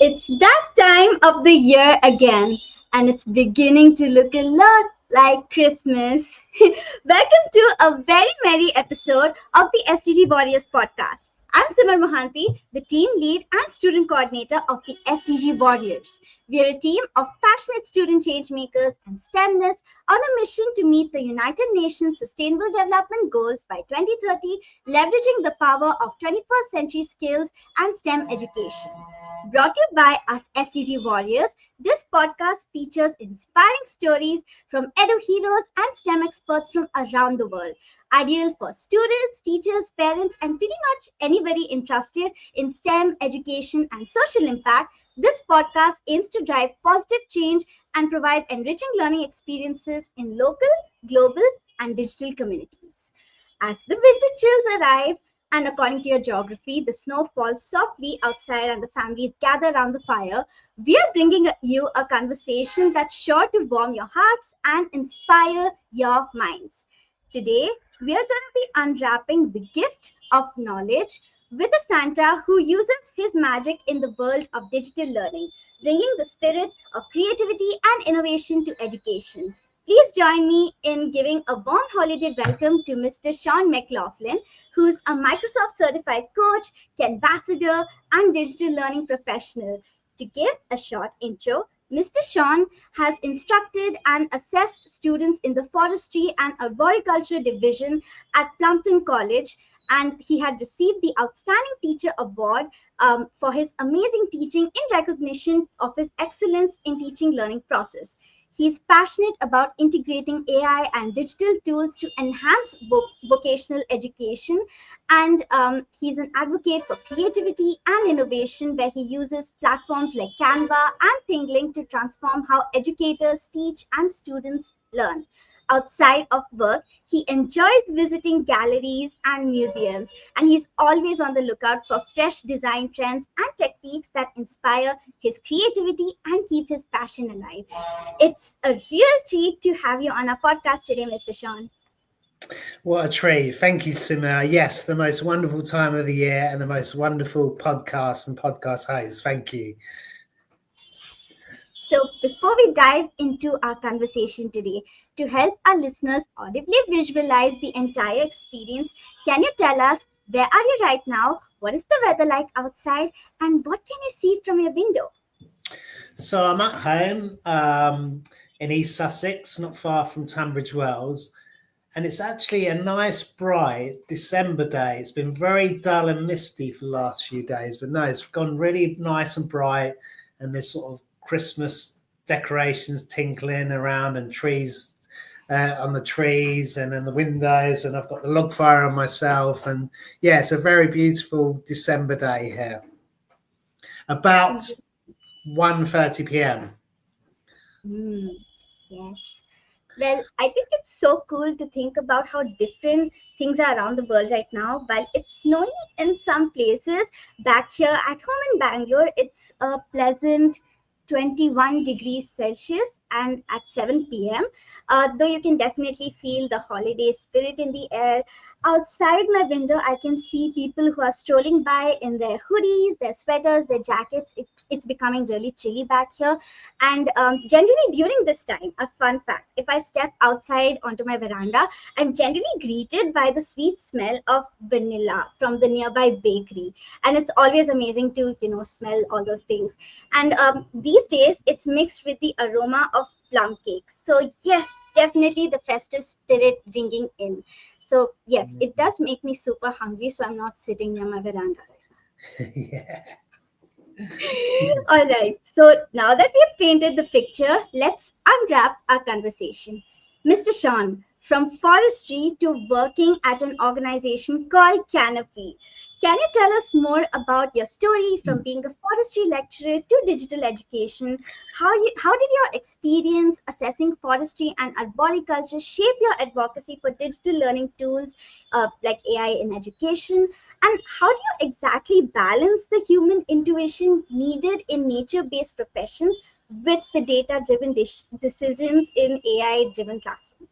It's that time of the year again, and it's beginning to look a lot like Christmas. Welcome to a very merry episode of the SDG Warriors Podcast. I'm Simar Mohanty, the team lead and student coordinator of the SDG Warriors. We are a team of passionate student change makers and STEMness on a mission to meet the United Nations Sustainable Development Goals by 2030, leveraging the power of 21st century skills and STEM education. Brought to you by us SDG Warriors, this podcast features inspiring stories from EDUheroes and STEM experts from around the world. Ideal for students, teachers, parents, and pretty much anybody interested in STEM education and social impact, this podcast aims to drive positive change and provide enriching learning experiences in local, global, and digital communities. As the winter chills arrive, and according to your geography, the snow falls softly outside and the families gather around the fire, we are bringing you a conversation that's sure to warm your hearts and inspire your minds. Today, we are going to be unwrapping the gift of knowledge with a Santa who uses his magic in the world of digital learning, bringing the spirit of creativity and innovation to education. Please join me in giving a warm holiday welcome to Mr. Sean McLaughlin, who's a Microsoft certified coach, Canvassador, and digital learning professional. To give a short intro, Mr. Sean has instructed and assessed students in the Forestry and Arboriculture Division at Plumpton College, and he had received the Outstanding Teacher Award for his amazing teaching in recognition of his excellence in teaching learning process. He's passionate about integrating AI and digital tools to enhance vocational education, and he's an advocate for creativity and innovation, where he uses platforms like Canva and ThingLink to transform how educators teach and students learn. Outside of work, he enjoys visiting galleries and museums, and he's always on the lookout for fresh design trends and techniques that inspire his creativity and keep his passion alive. It's a real treat to have you on our podcast today, Mr. Sean. What a treat. Thank you, Simar. Yes, the most wonderful time of the year and the most wonderful podcast and podcast host. Thank you. So before we dive into our conversation today, to help our listeners audibly visualize the entire experience, can you tell us where are you right now? What is the weather like outside? And what can you see from your window? So I'm at home in East Sussex, not far from Tunbridge Wells. And it's actually a nice, bright December day. It's been very dull and misty for the last few days. But no, it's gone really nice and bright. And there's sort of Christmas decorations tinkling around and trees on the trees and in the windows, and I've got the log fire on myself, and yeah, it's a very beautiful December day here. About 1:30 p.m. Yes. Well, I think it's so cool to think about how different things are around the world right now. While it's snowing in some places, back here at home in Bangalore, it's a pleasant 21 degrees Celsius and at 7 p.m. Though you can definitely feel the holiday spirit in the air. Outside my window, I can see people who are strolling by in their hoodies, their sweaters, their jackets. It's becoming really chilly back here. And generally during this time, a fun fact, if I step outside onto my veranda, I'm generally greeted by the sweet smell of vanilla from the nearby bakery. And it's always amazing to, smell all those things. And these days, it's mixed with the aroma of plum cakes. So yes, definitely the festive spirit ringing in. So yes, it does make me super hungry, so I'm not sitting near my veranda right now. Yeah. All right, so now that we have painted the picture, let's unwrap our conversation. Mr. Sean, from forestry to working at an organization called Canopy, can you tell us more about your story from being a forestry lecturer to digital education? How did your experience assessing forestry and arboriculture shape your advocacy for digital learning tools like AI in education? And how do you exactly balance the human intuition needed in nature-based professions with the data-driven decisions in AI-driven classrooms?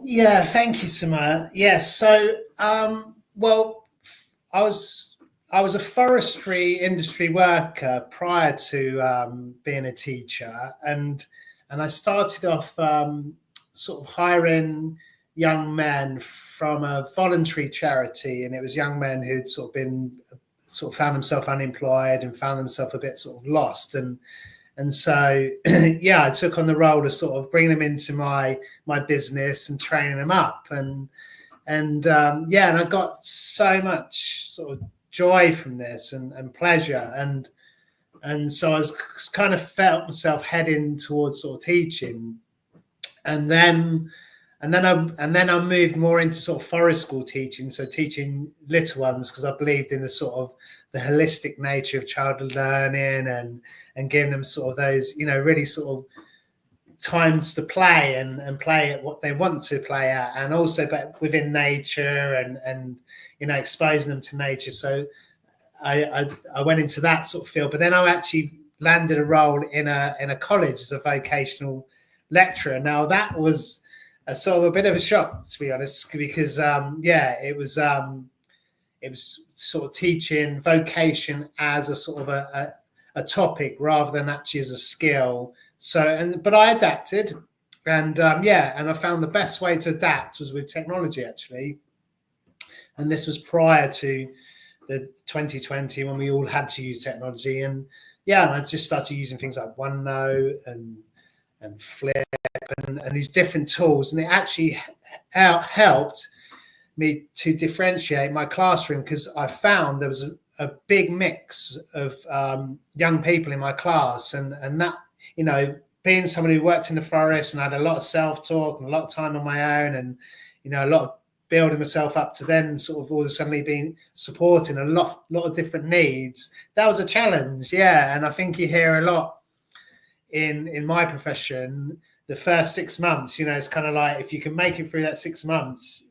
Yeah, thank you, Samaya. Yes, so, well, I was I was a forestry industry worker prior to being a teacher, and I started off sort of hiring young men from a voluntary charity, and it was young men who'd sort of found themselves unemployed and found themselves a bit sort of lost, and so yeah, I took on the role of sort of bringing them into my business and training them up, and I got so much sort of joy from this and pleasure, and so I was kind of felt myself heading towards sort of teaching, and then I moved more into sort of forest school teaching, so teaching little ones, because I believed in the sort of the holistic nature of child learning and giving them sort of those, really sort of times to play and play at what they want to play at, and also but within nature and exposing them to nature. So I went into that sort of field, but then I actually landed a role in a college as a vocational lecturer. Now that was a sort of a bit of a shock, to be honest, because it was sort of teaching vocation as a sort of a topic rather than actually as a skill. So but I adapted, and and I found the best way to adapt was with technology, actually. And this was prior to the 2020, when we all had to use technology, and I just started using things like OneNote and Flip and these different tools, and it actually helped me to differentiate my classroom, because I found there was a big mix of young people in my class, and that, being someone who worked in the forest and had a lot of self-talk and a lot of time on my own, and a lot of building myself up to then sort of all of a sudden being supporting a lot of different needs, that was a challenge. And I think you hear a lot in my profession, the first 6 months, it's kind of like, if you can make it through that 6 months,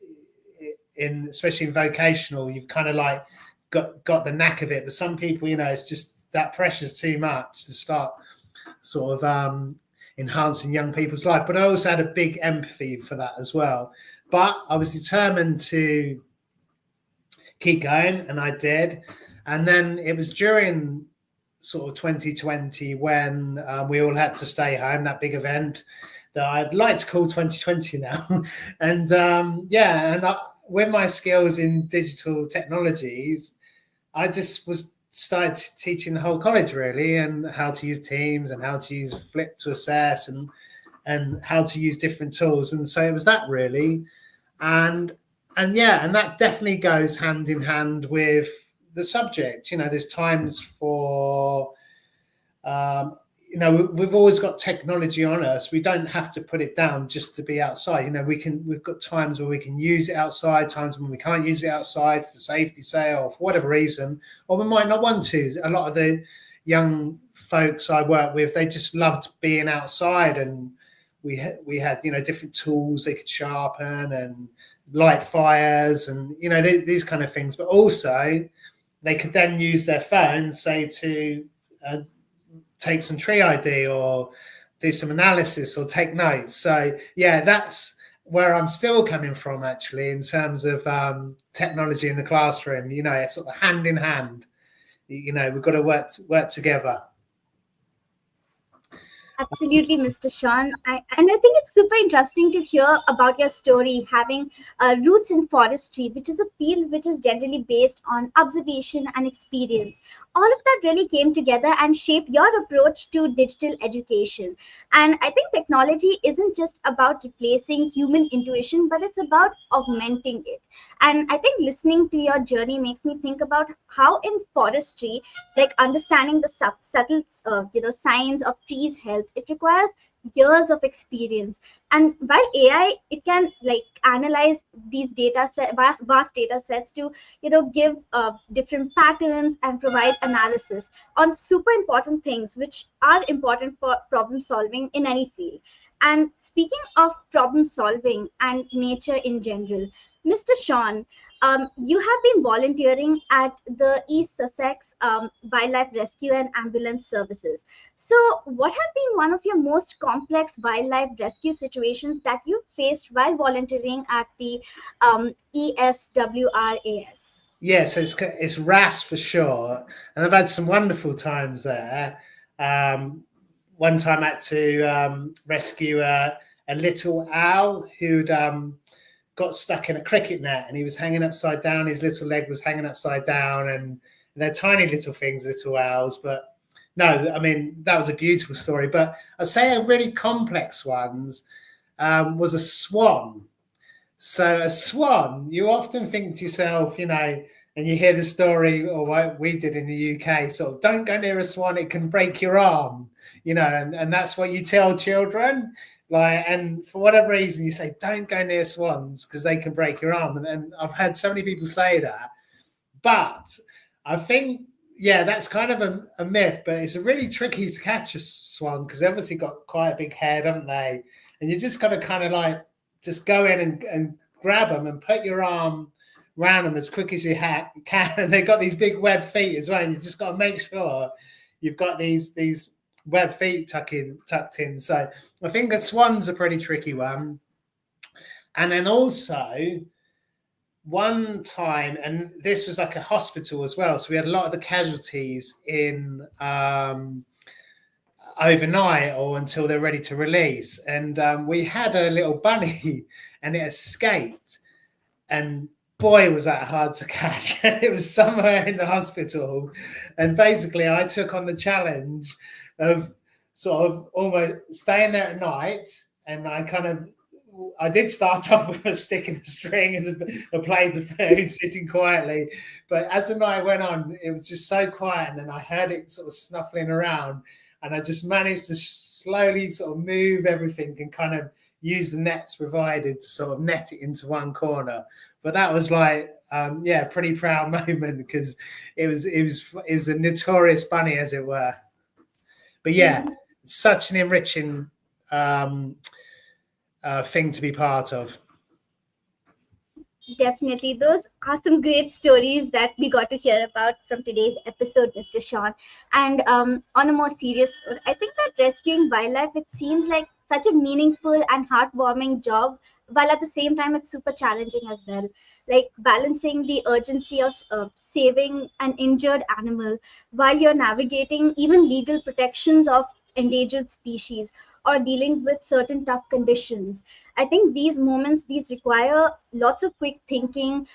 especially in vocational, you've kind of like got the knack of it. But some people, it's just that pressure's too much to start sort of enhancing young people's life. But I also had a big empathy for that as well. But I was determined to keep going, and I did. And then it was during sort of 2020 when we all had to stay home, that big event that I'd like to call 2020 now. And with my skills in digital technologies, I just started teaching the whole college, really, and how to use Teams and how to use Flip to assess and how to use different tools. And so it was that, really. And that definitely goes hand in hand with the subject. There's times for we've always got technology on us. We don't have to put it down just to be outside. We've got times where we can use it outside, times when we can't use it outside for safety, say, or for whatever reason, or we might not want to. A lot of the young folks I work with, they just loved being outside, and we had different tools they could sharpen and light fires and these kind of things. But also they could then use their phones, say, to take some tree ID or do some analysis or take notes. So that's where I'm still coming from, actually, in terms of technology in the classroom. It's sort of hand in hand. We've got to work together. Absolutely, Mr. Sean. And I think it's super interesting to hear about your story, having roots in forestry, which is a field which is generally based on observation and experience. All of that really came together and shaped your approach to digital education. And I think technology isn't just about replacing human intuition, but it's about augmenting it. And I think listening to your journey makes me think about how in forestry, like understanding the subtle signs of trees' health, it requires years of experience. And while AI, it can like analyze these vast data sets to give different patterns and provide analysis on super important things which are important for problem solving in any field. And speaking of problem solving and nature in general, Mr. Sean, you have been volunteering at the East Sussex Wildlife Rescue and Ambulance Services. So, what have been one of your most complex wildlife rescue situations that you faced while volunteering at the ESWRAS? Yeah, so it's RAS for short, and I've had some wonderful times there. One time I had to rescue a little owl who'd got stuck in a cricket net, and he was hanging upside down. His little leg was hanging upside down, and they're tiny little things, little owls. But no, I mean, that was a beautiful story. But I'd say a really complex one was a swan. So a swan, you often think to yourself, and you hear the story, or what we did in the UK, sort of, don't go near a swan, it can break your arm, and that's what you tell children. And for whatever reason, you say, don't go near swans because they can break your arm. And I've had so many people say that. But I think, yeah, that's kind of a myth, but it's really tricky to catch a swan because they've obviously got quite a big head, haven't they? And you just got to kind of just go in and grab them and put your arm around them as quick as you can. And they've got these big web feet as well. And you just got to make sure you've got these web feet tucked in. So I think the swan's a pretty tricky one. And then also one time, and this was like a hospital as well. So we had a lot of the casualties in overnight or until they're ready to release. And we had a little bunny and it escaped. And boy, was that hard to catch. It was somewhere in the hospital. And basically I took on the challenge of sort of almost staying there at night. And I did start off with a stick and a string and a plate of food, sitting quietly. But as the night went on, it was just so quiet. And then I heard it sort of snuffling around. And I just managed to slowly sort of move everything and kind of use the nets provided to sort of net it into one corner. But that was a pretty proud moment because it was a notorious bunny, as it were. But yeah, such an enriching thing to be part of. Definitely. Those are some great stories that we got to hear about from today's episode, Mr. Sean. And on a more serious note, I think that rescuing wildlife, it seems like such a meaningful and heartwarming job, while at the same time it's super challenging as well. Like balancing the urgency of saving an injured animal while you're navigating even legal protections of endangered species or dealing with certain tough conditions. I think these moments, these require lots of quick thinking,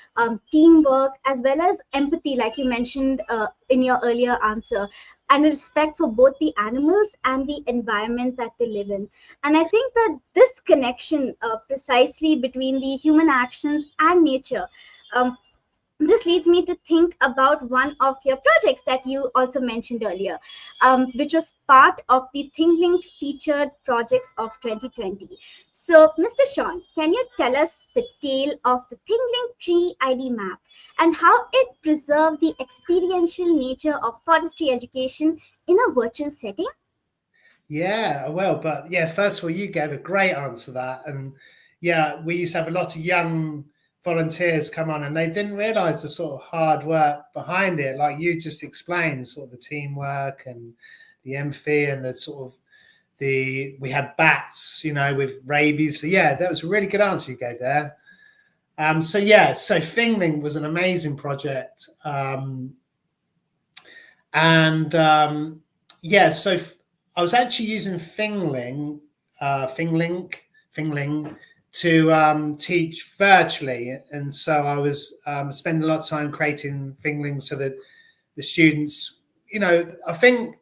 teamwork, as well as empathy, like you mentioned in your earlier answer, and respect for both the animals and the environment that they live in. And I think that this connection precisely between the human actions and nature, this leads me to think about one of your projects that you also mentioned earlier, which was part of the ThingLink featured projects of 2020. So, Mr. Sean, can you tell us the tale of the ThingLink tree ID map and how it preserved the experiential nature of forestry education in a virtual setting? Yeah, well, but yeah, first of all, you gave a great answer to that. And yeah, we used to have a lot of young volunteers come on and they didn't realize the sort of hard work behind it, like you just explained, sort of the teamwork and the empathy and the sort of we had bats, with rabies. So yeah, that was a really good answer you gave there. So ThingLink was an amazing project. So I was actually using ThingLink to teach virtually, and so I was spending a lot of time creating ThingLink so that the students, I think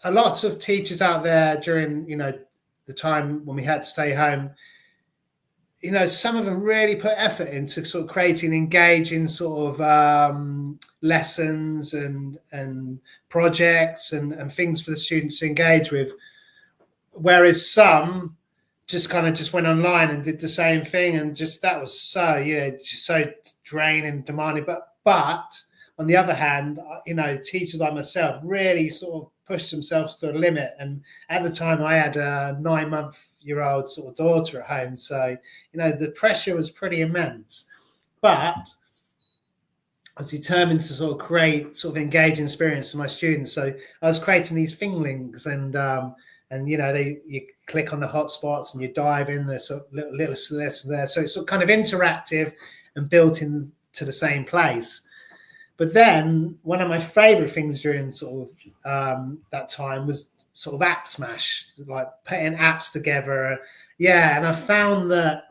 a lot of teachers out there during the time when we had to stay home, some of them really put effort into sort of creating engaging sort of lessons and projects and things for the students to engage with, whereas some just went online and did the same thing, and that was so draining and demanding. But on the other hand, teachers like myself really sort of pushed themselves to a limit. And at the time, I had a 9-month-old sort of daughter at home, so the pressure was pretty immense. But I was determined to sort of create sort of engaging experience for my students. So I was creating these ThingLinks and you click on the hotspots and you dive in. There's sort of little lists there, so it's sort of kind of interactive and built into the same place. But then one of my favorite things during sort of that time was sort of app smash, like putting apps together. Yeah, and I found that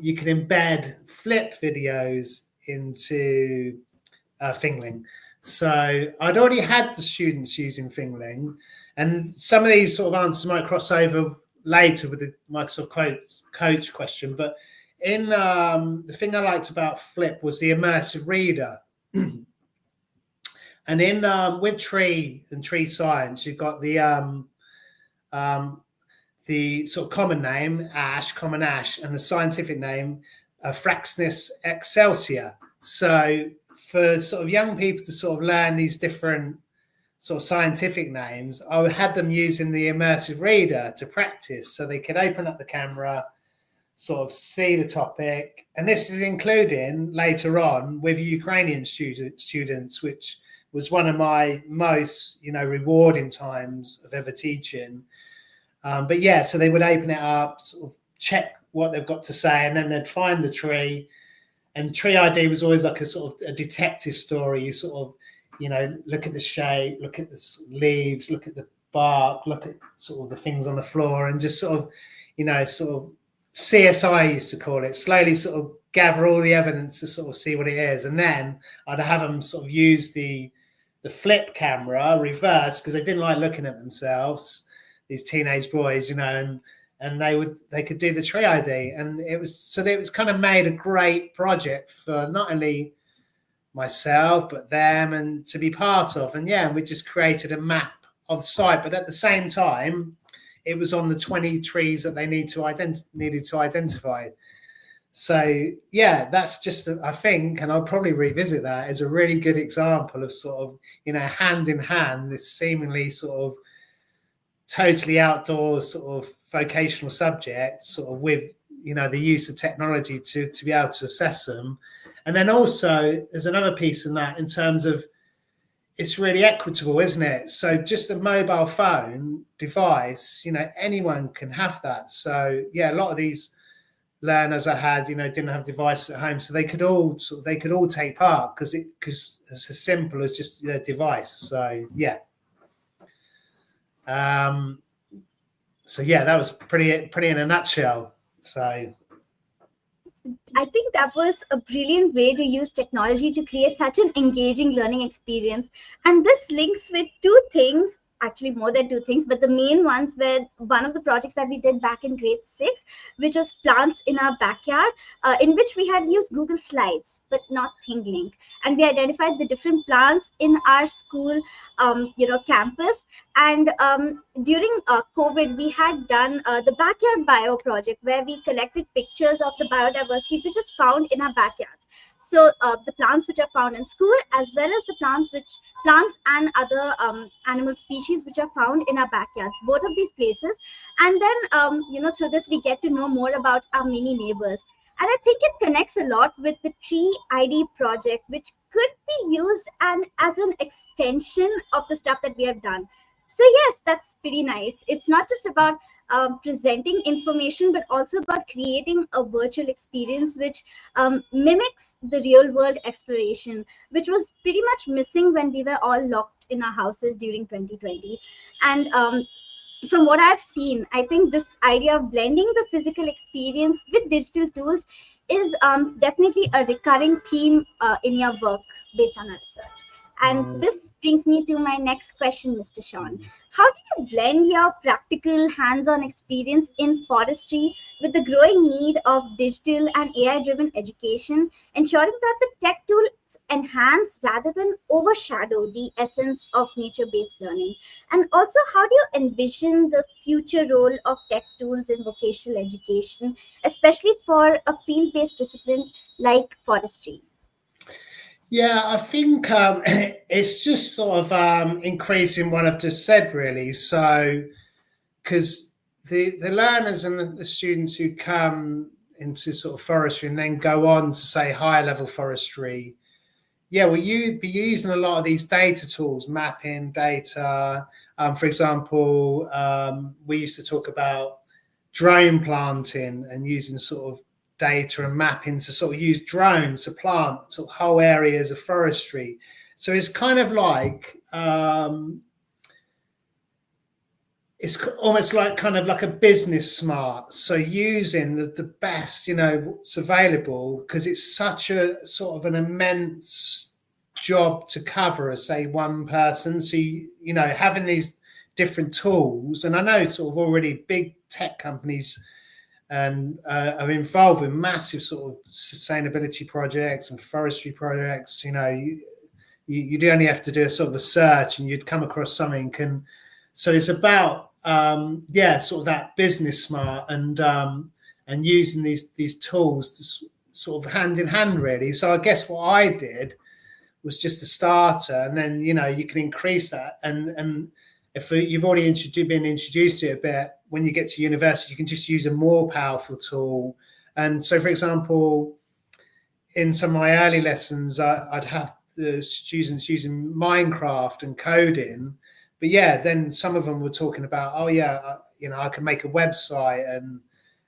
you can embed flip videos into ThingLink. So I'd already had the students using ThingLink, and some of these sort of answers might cross over later with the Microsoft Coach question. But in the thing I liked about Flip was the immersive reader. And in with tree and tree science, you've got the sort of common name, common ash, and the scientific name, Fraxinus excelsior. So for sort of young people to sort of learn these different sort of scientific names, I had them using the immersive reader to practice, so they could open up the camera, sort of see the topic. And this is including later on with Ukrainian students, which was one of my most, rewarding times of ever teaching. But yeah, so they would open it up, sort of check what they've got to say, and then they'd find the tree. And tree ID was always like a sort of a detective story. You sort of, look at the shape, look at the leaves, look at the bark, look at sort of the things on the floor, and just sort of, sort of CSI used to call it, slowly sort of gather all the evidence to sort of see what it is. And then I'd have them sort of use the flip camera reverse, because they didn't like looking at themselves, these teenage boys, and they could do the tree ID. And it was kind of made a great project for not only myself but them, and to be part of. And yeah, we just created a map of the site, but at the same time it was on the 20 trees that they needed to identify. So yeah, that's just, I think, and I'll probably revisit that, as a really good example of sort of, hand in hand, this seemingly sort of totally outdoors sort of vocational subjects, sort of with, the use of technology to be able to assess them. And then also there's another piece in that, in terms of, it's really equitable, isn't it? So just a mobile phone device, anyone can have that. So yeah, a lot of these learners I had, didn't have devices at home, so they could all take part, because it's as simple as just their device. So yeah. So yeah, that was pretty in a nutshell. So I think that was a brilliant way to use technology to create such an engaging learning experience. And this links with two things, actually more than two things, but the main ones were one of the projects that we did back in grade 6, which was plants in our backyard, in which we had used Google Slides, but not ThingLink. And we identified the different plants in our school, campus. And during COVID, we had done the backyard bio project, where we collected pictures of the biodiversity which is found in our backyards. So the plants which are found in school, as well as the plants and other animal species which are found in our backyards, both of these places. And then through this we get to know more about our mini neighbors. And I think it connects a lot with the Tree ID project, which could be used as an extension of the stuff that we have done. So yes, that's pretty nice. It's not just about presenting information, but also about creating a virtual experience which mimics the real world exploration, which was pretty much missing when we were all locked in our houses during 2020. And from what I've seen, I think this idea of blending the physical experience with digital tools is definitely a recurring theme in your work based on our research. And this brings me to my next question, Mr. Sean. How do you blend your practical hands-on experience in forestry with the growing need of digital and AI-driven education, ensuring that the tech tools enhance rather than overshadow the essence of nature-based learning? And also, how do you envision the future role of tech tools in vocational education, especially for a field-based discipline like forestry? yeah, I think it's just sort of increasing what I've just said, really. So, because the learners and the students who come into sort of forestry and then go on to, say, higher level forestry, yeah, well, you'd be using a lot of these data tools, mapping data. For example, we used to talk about drone planting and using sort of data and mapping to sort of use drones to plant sort of whole areas of forestry. So it's kind of like it's almost like kind of like a business smart. So using the best, what's available, because it's such a sort of an immense job to cover as, say, one person. So, having these different tools, and I know sort of already big tech companies and are involved with massive sort of sustainability projects and forestry projects. You'd only have to do a sort of a search and you'd come across something. And so it's about sort of that business smart and using these tools to sort of hand in hand, really. So I guess what I did was just a starter, and then you can increase that, and if you've already been introduced to it a bit, when you get to university you can just use a more powerful tool. And so, for example, in some of my early lessons I'd have the students using Minecraft and coding. But then some of them were talking about, I can make a website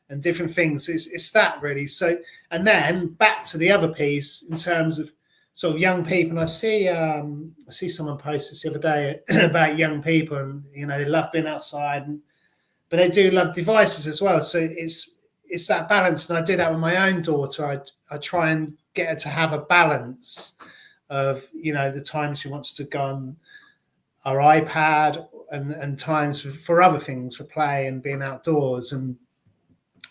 and different things. It's that, really. So, and then back to the other piece in terms of sort of young people. And I see someone post this the other day about young people, and they love being outside, but they do love devices as well. So it's that balance, and I do that with my own daughter. I try and get her to have a balance of the time she wants to go on our iPad and times for other things, for play and being outdoors. And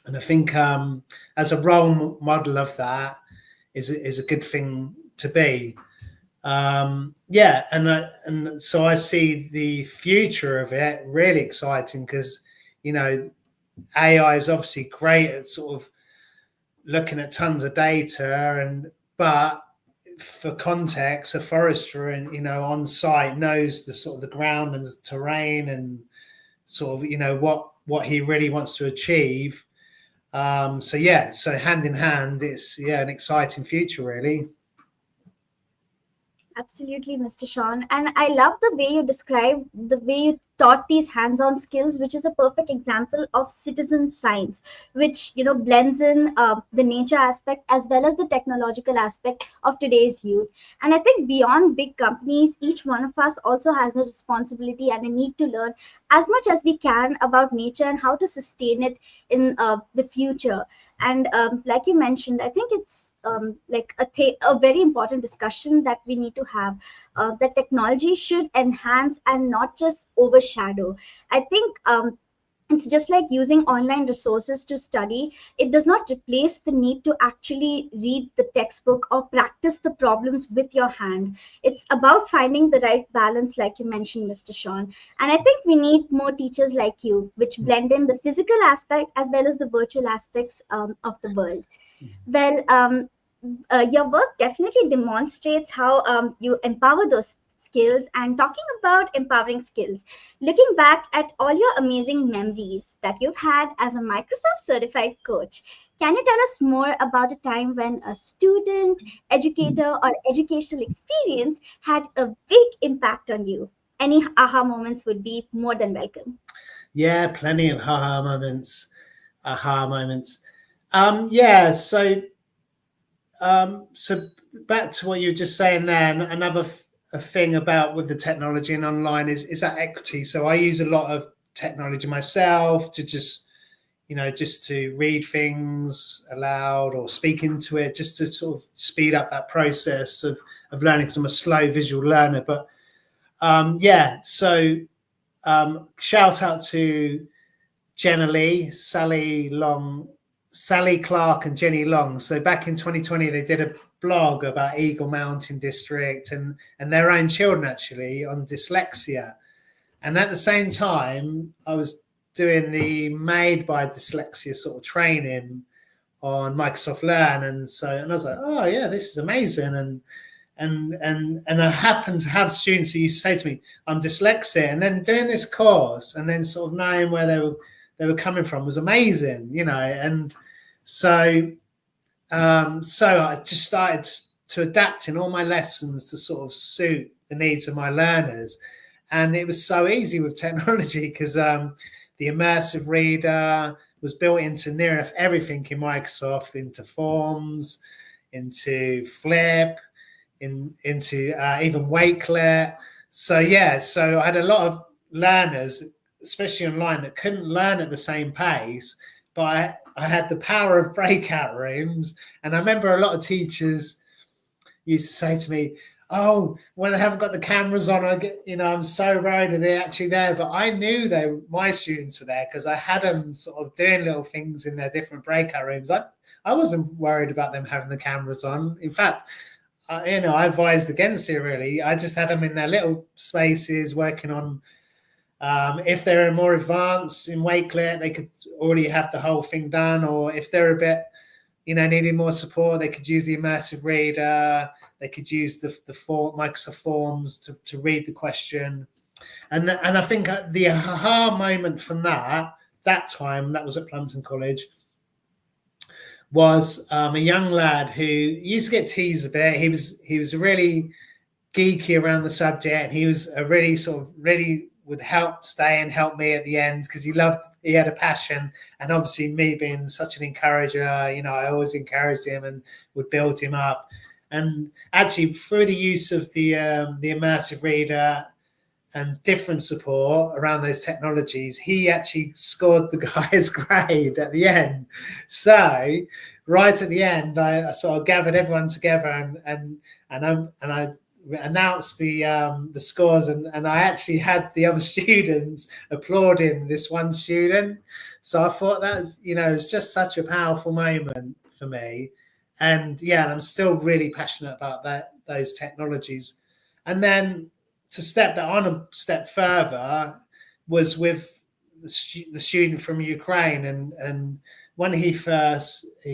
I think as a role model of that is a good thing to be. And so I see the future of it really exciting, because AI is obviously great at sort of looking at tons of data, but for context, a forester and on site knows the sort of the ground and the terrain and sort of what he really wants to achieve. So hand in hand, it's an exciting future, really. Absolutely, Mr. Sean. And I love the way you taught these hands-on skills, which is a perfect example of citizen science, which blends in the nature aspect as well as the technological aspect of today's youth. And I think beyond big companies, each one of us also has a responsibility and a need to learn as much as we can about nature and how to sustain it in the future. And like you mentioned, I think it's like a very important discussion that we need to have, that technology should enhance and not just overshadow. I think it's just like using online resources to study. It does not replace the need to actually read the textbook or practice the problems with your hand. It's about finding the right balance, like you mentioned, Mr. Sean. And I think we need more teachers like you, which blend in the physical aspect as well as the virtual aspects of the world. Well, your work definitely demonstrates how you empower those skills. And talking about empowering skills, looking back at all your amazing memories that you've had as a Microsoft certified coach, can you tell us more about a time when a student, educator, or educational experience had a big impact on you? Any aha moments would be more than welcome. Yeah, plenty of aha moments. So back to what you were just saying there, another thing about with the technology and online is that equity. So I use a lot of technology myself to just to read things aloud or speak into it, just to sort of speed up that process of learning, because I'm a slow visual learner. But shout out to Jenna Lee, Sally Clark and Jenny Long. So back in 2020, they did a blog about Eagle Mountain District and their own children actually on dyslexia. And at the same time, I was doing the Made by Dyslexia sort of training on Microsoft Learn. And I was like, oh yeah, this is amazing. And I happened to have students who used to say to me, I'm dyslexic. And then doing this course and then sort of knowing where they were coming from was amazing, and so I just started to adapt in all my lessons to sort of suit the needs of my learners. And it was so easy with technology because the immersive reader, was built into near enough everything in Microsoft, into Forms, into Flip, into even Wakelet. So I had a lot of learners, especially online, that couldn't learn at the same pace, but I had the power of breakout rooms. And I remember a lot of teachers used to say to me, "Oh, when they haven't got the cameras on, I'm so worried that they're actually there." But I knew my students were there because I had them sort of doing little things in their different breakout rooms. I wasn't worried about them having the cameras on. In fact, I advised against it, really. I just had them in their little spaces working on, if they're more advanced in Wakelet, they could already have the whole thing done. Or if they're a bit, needing more support, they could use the immersive reader. They could use the Microsoft Forms to read the question. And I think the aha moment from that time, that was at Plumpton College, was a young lad who used to get teased a bit. He was really geeky around the subject. He was a really would stay and help me at the end because he had a passion. And obviously me being such an encourager, I always encouraged him and would build him up. And actually through the use of the immersive reader and different support around those technologies, he actually scored the highest grade at the end. So right at the end, I sort of gathered everyone together and I announced the scores, and I actually had the other students applauding this one student. So I thought that was, it was just such a powerful moment for me. And I'm still really passionate about those technologies. And then to step that on a step further was with the student from Ukraine, and when he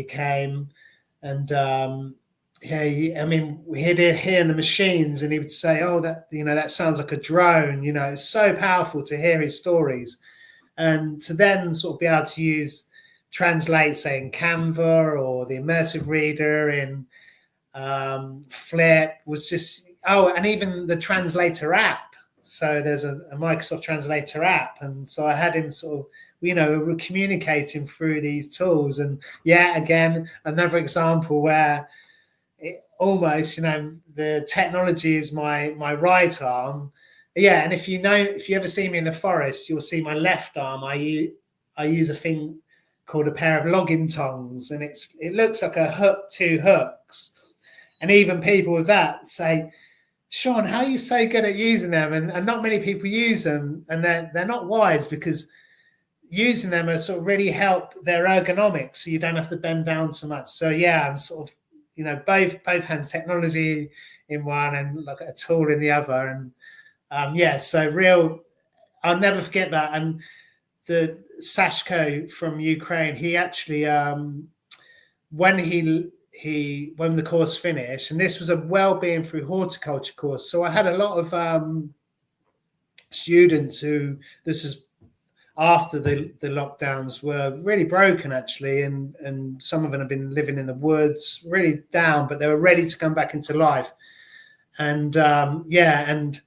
came, and he'd hear the machines, and he would say, "Oh, that sounds like a drone." It's so powerful to hear his stories, and to then sort of be able to translate, say, in Canva or the immersive reader in Flip was just. Oh, and even the translator app. So there's a Microsoft translator app, and so I had him sort of, we were communicating through these tools. And again, another example where it almost, the technology is my right arm. And if you ever see me in the forest, you'll see my left arm. I use a thing called a pair of logging tongs, and it looks like two hooks. And even people with that say, "Sean, how are you so good at using them?" And not many people use them, and they're not wise, because using them are sort of really help their ergonomics, so you don't have to bend down so much. So I'm sort of, both hands, technology in one and like a tool in the other. And so I'll never forget that. And the Sashko from Ukraine, he actually when the course finished, and this was a well-being through horticulture course, so I had a lot of students who, this is after the lockdowns, were really broken actually, and some of them have been living in the woods, really down, but they were ready to come back into life. And and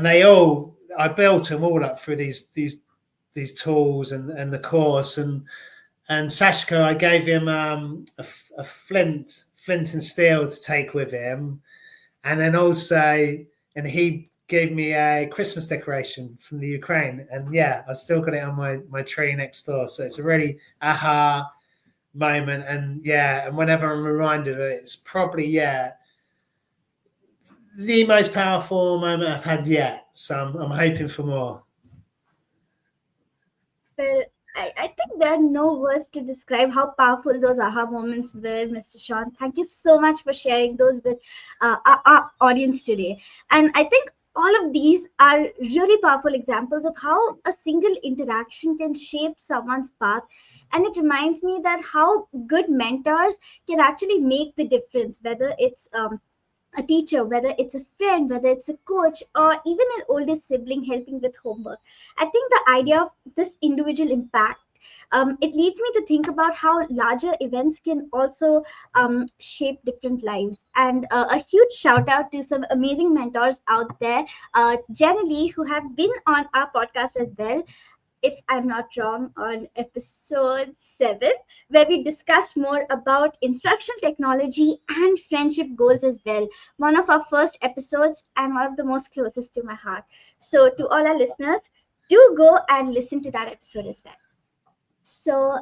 I built them all up through these tools and the course. And Sashko, I gave him a flint and steel to take with him. And then also, and he gave me a Christmas decoration from the Ukraine. And I still got it on my tree next door. So it's a really aha moment. And and whenever I'm reminded of it, it's probably, the most powerful moment I've had yet. So I'm hoping for more. Well, I think there are no words to describe how powerful those aha moments were, Mr. Sean. Thank you so much for sharing those with our audience today. And I think all of these are really powerful examples of how a single interaction can shape someone's path. And it reminds me that how good mentors can actually make the difference, whether it's a teacher, whether it's a friend, whether it's a coach, or even an older sibling helping with homework. I think the idea of this individual impact, it leads me to think about how larger events can also shape different lives. And a huge shout out to some amazing mentors out there, Jenny Lee, who have been on our podcast as well. if I'm not wrong, on episode 7, where we discussed more about instruction technology and friendship goals as well. One of our first episodes and one of the most closest to my heart. So, to all our listeners, do go and listen to that episode as well. So,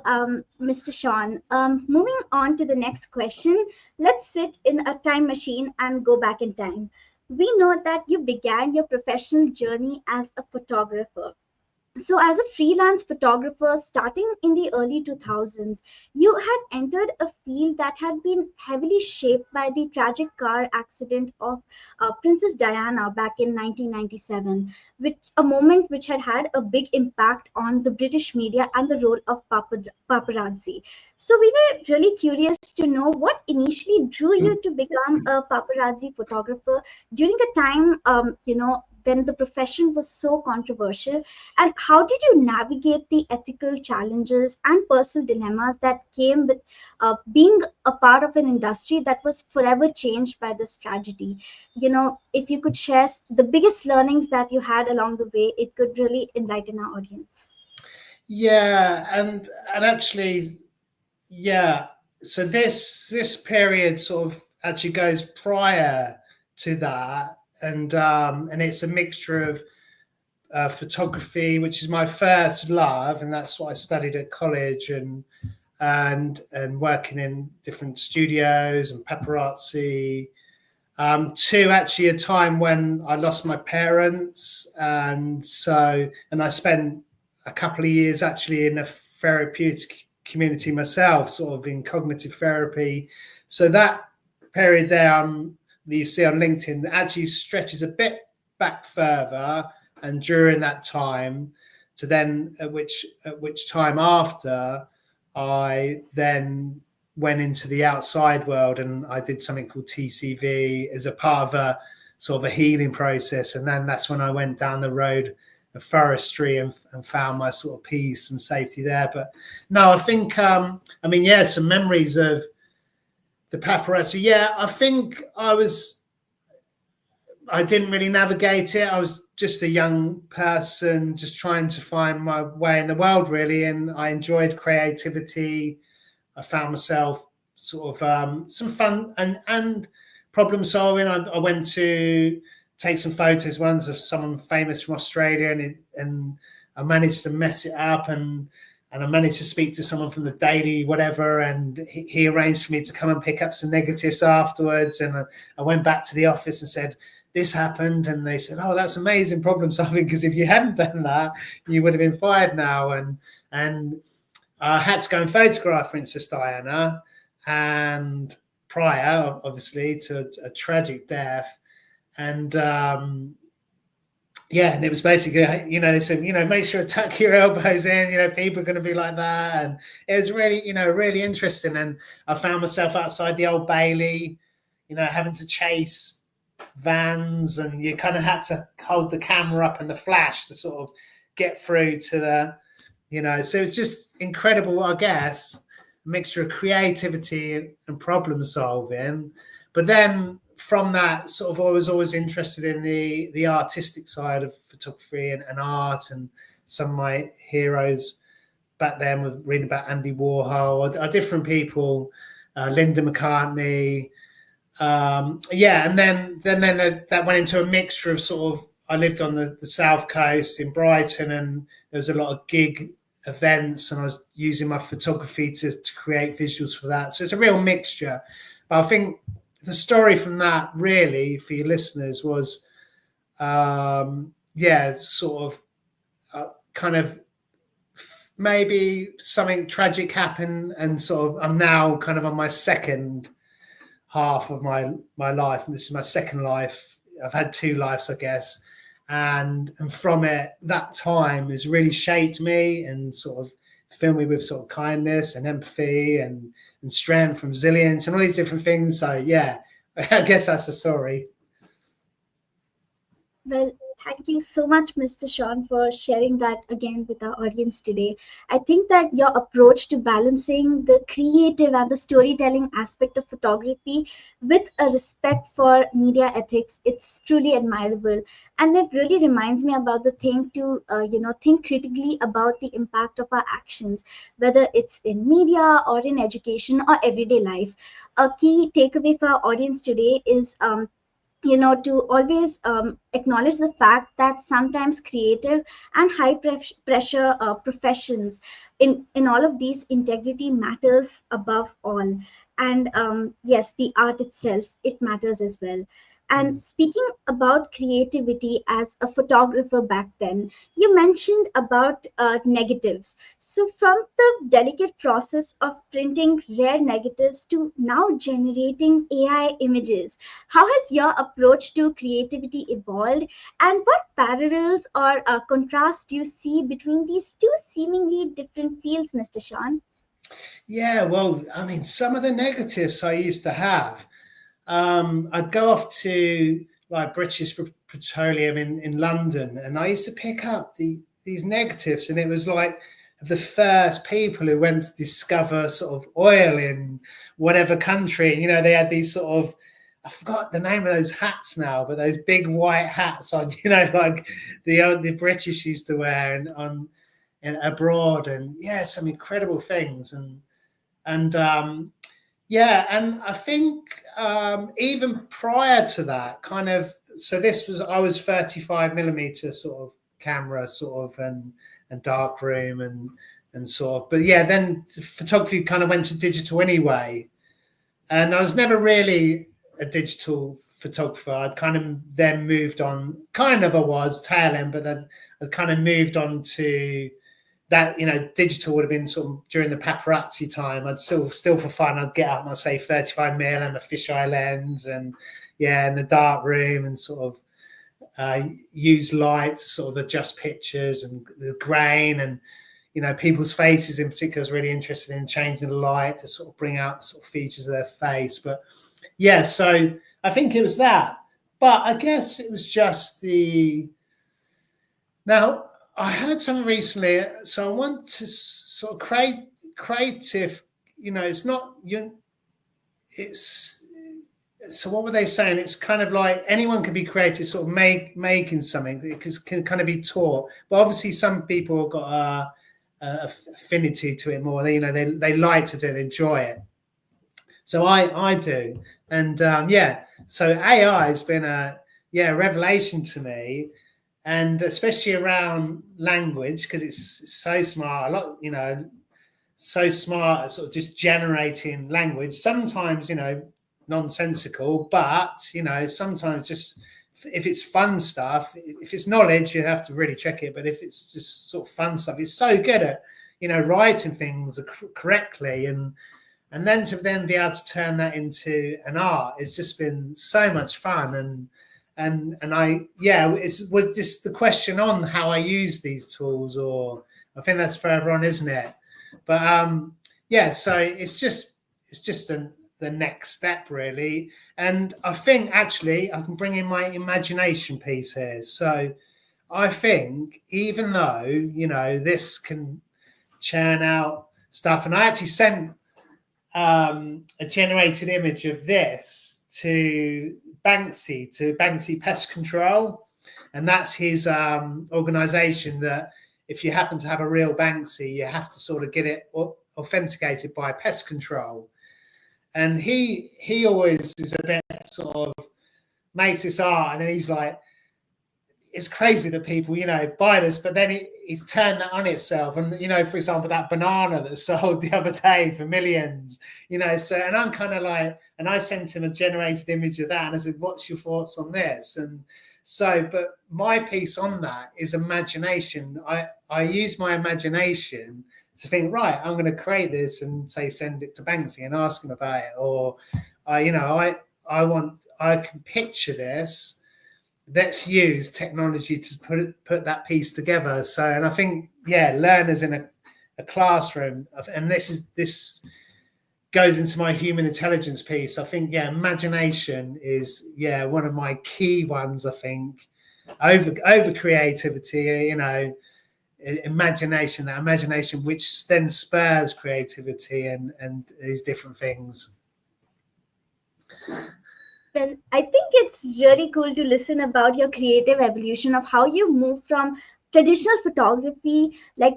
Mr. Sean, moving on to the next question, let's sit in a time machine and go back in time. We know that you began your professional journey as a photographer. So, as a freelance photographer starting in the early 2000s, you had entered a field that had been heavily shaped by the tragic car accident of Princess Diana back in 1997, which a moment which had had a big impact on the British media and the role of paparazzi. So, we were really curious to know what initially drew you to become a paparazzi photographer during a time, when the profession was so controversial, and how did you navigate the ethical challenges and personal dilemmas that came with being a part of an industry that was forever changed by this tragedy? If you could share the biggest learnings that you had along the way, it could really enlighten our audience. Yeah, and actually, yeah. So this period sort of actually goes prior to that, and it's a mixture of photography, which is my first love, and that's what I studied at college, and working in different studios and paparazzi. To actually a time when I lost my parents, and I spent a couple of years actually in a therapeutic community myself, sort of in cognitive therapy. So that period there that you see on LinkedIn actually stretches a bit back further, and during that time to then at which time after I then went into the outside world, and I did something called TCV as a part of a sort of a healing process, and then that's when I went down the road of forestry and found my sort of peace and safety there. But no, I think some memories of the paparazzi. Yeah, I think I didn't really navigate it. I was just a young person just trying to find my way in the world, really, and I enjoyed creativity. I found myself sort of some fun and problem solving. I went to take some photos once of someone famous from Australia, and I managed to mess it up, and I managed to speak to someone from the Daily whatever, and he arranged for me to come and pick up some negatives afterwards. And I went back to the office and said, this happened, and they said, oh, that's amazing problem solving, because if you hadn't done that, you would have been fired now. And I had to go and photograph Princess Diana, and prior, obviously, to a tragic death. And and it was basically, they said, make sure to tuck your elbows in, people are going to be like that. And it was really, really interesting. And I found myself outside the Old Bailey, having to chase vans, and you kind of had to hold the camera up and the flash to sort of get through to the, so it's just incredible, I guess, a mixture of creativity and problem solving. But then from that, sort of, I was always interested in the artistic side of photography and art, and some of my heroes back then were reading about Andy Warhol, different people, Linda McCartney. And then that went into a mixture of sort of, I lived on the south coast in Brighton, and there was a lot of gig events, and I was using my photography to create visuals for that. So it's a real mixture. But I think the story from that, really, for your listeners, was sort of kind of maybe something tragic happened, and sort of I'm now kind of on my second half of my life, and this is my second life. I've had two lives, I guess, and from it, that time has really shaped me and sort of filled me with sort of kindness and empathy and strength and resilience and all these different things. So yeah, I guess that's the story. Well, Thank you so much, Mr. Sean, for sharing that again with our audience today. I think that your approach to balancing the creative and the storytelling aspect of photography with a respect for media ethics, it's truly admirable. And it really reminds me about the thing to, think critically about the impact of our actions, whether it's in media or in education or everyday life. A key takeaway for our audience today is to always acknowledge the fact that sometimes creative and high pressure professions, in all of these, integrity matters above all. And yes, the art itself, it matters as well. And speaking about creativity as a photographer back then, you mentioned about negatives. So from the delicate process of printing rare negatives to now generating AI images, how has your approach to creativity evolved, and what parallels or contrasts do you see between these two seemingly different fields, Mr. Sean? Yeah, well, I mean, some of the negatives I used to have, I'd go off to like British Petroleum in London, and I used to pick up these negatives, and it was like the first people who went to discover sort of oil in whatever country. You know, they had these sort of, I forgot the name of those hats now, but those big white hats on, like the British used to wear and abroad, and yeah, some incredible things, and yeah, and I think even prior to that, kind of, so I was 35mm sort of camera, sort of, and dark room and sort of, but yeah, then photography kind of went to digital anyway, and I was never really a digital photographer. I'd kind of then moved on, kind of I was tail end, but then I'd kind of moved on to that, digital would have been sort of during the paparazzi time. I'd still for fun, I'd get up, I'd say 35mm and a fisheye lens, and yeah, in the dark room, and sort of use light to sort of adjust pictures and the grain, and people's faces in particular. I was really interested in changing the light to sort of bring out the sort of features of their face. But yeah, so I think it was that. But I guess it was just now I heard something recently. So I want to sort of create creative, it's not you. It's so what were they saying? It's kind of like anyone can be creative, sort of making something. It can kind of be taught, but obviously some people have got a affinity to it more. They like to do it, enjoy it. So I do, and yeah. So AI has been a revelation to me, and especially around language, because it's so smart. A lot, so smart at sort of just generating language. Sometimes, nonsensical, but sometimes just if it's fun stuff, if it's knowledge, you have to really check it. But if it's just sort of fun stuff, it's so good at writing things correctly, and then to then be able to turn that into an art, it's just been so much fun. And was just the question on how I use these tools, or I think that's for everyone, isn't it? But so it's just the next step, really. And I think actually I can bring in my imagination piece here. So I think even though this can churn out stuff, and I actually sent a generated image of this to Banksy Pest Control, and that's his organization that if you happen to have a real Banksy, you have to sort of get it authenticated by pest control. And he always is a bit sort of makes this art, and then he's like, it's crazy that people, buy this, but then he's turned that on itself. And, for example, that banana that sold the other day for millions, so, and I'm kind of like, and I sent him a generated image of that. And I said, what's your thoughts on this? And so, but my piece on that is imagination. I use my imagination to think, right, I'm going to create this and say, send it to Banksy and ask him about it. Or, I can picture this. Let's use technology to put that piece together. So, and I think, learners in a classroom, and this goes into my human intelligence piece. I think, imagination is, one of my key ones, I think. over creativity, imagination, that imagination which then spurs creativity and these different things. Well, I think it's really cool to listen about your creative evolution of how you move from traditional photography, like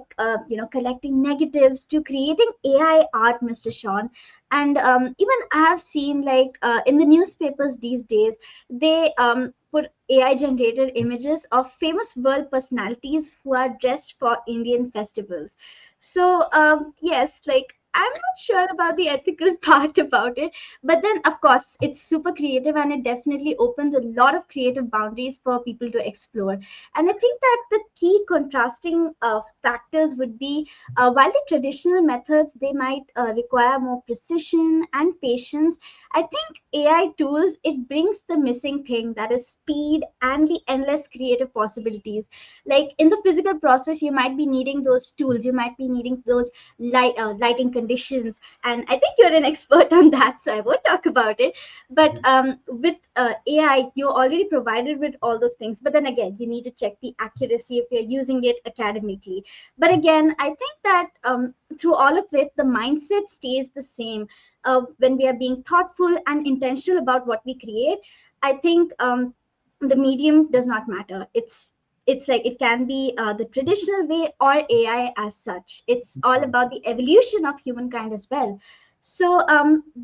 collecting negatives, to creating AI art, Mr. Sean. And even I have seen like in the newspapers these days, they put AI generated images of famous world personalities who are dressed for Indian festivals. So yes, like I'm not sure about the ethical part about it, but then of course it's super creative and it definitely opens a lot of creative boundaries for people to explore. And I think that the key contrasting factors would be while the traditional methods they might require more precision and patience, I think AI tools it brings the missing thing, that is speed and the endless creative possibilities. Like in the physical process you might be needing those tools, you might be needing those lighting conditions, and I think you're an expert on that, so I won't talk about it. But with AI, you're already provided with all those things. But then again, you need to check the accuracy if you're using it academically. But again, I think that through all of it, the mindset stays the same. When we are being thoughtful and intentional about what we create, I think the medium does not matter. It's like it can be the traditional way or AI as such. It's all about the evolution of humankind as well. So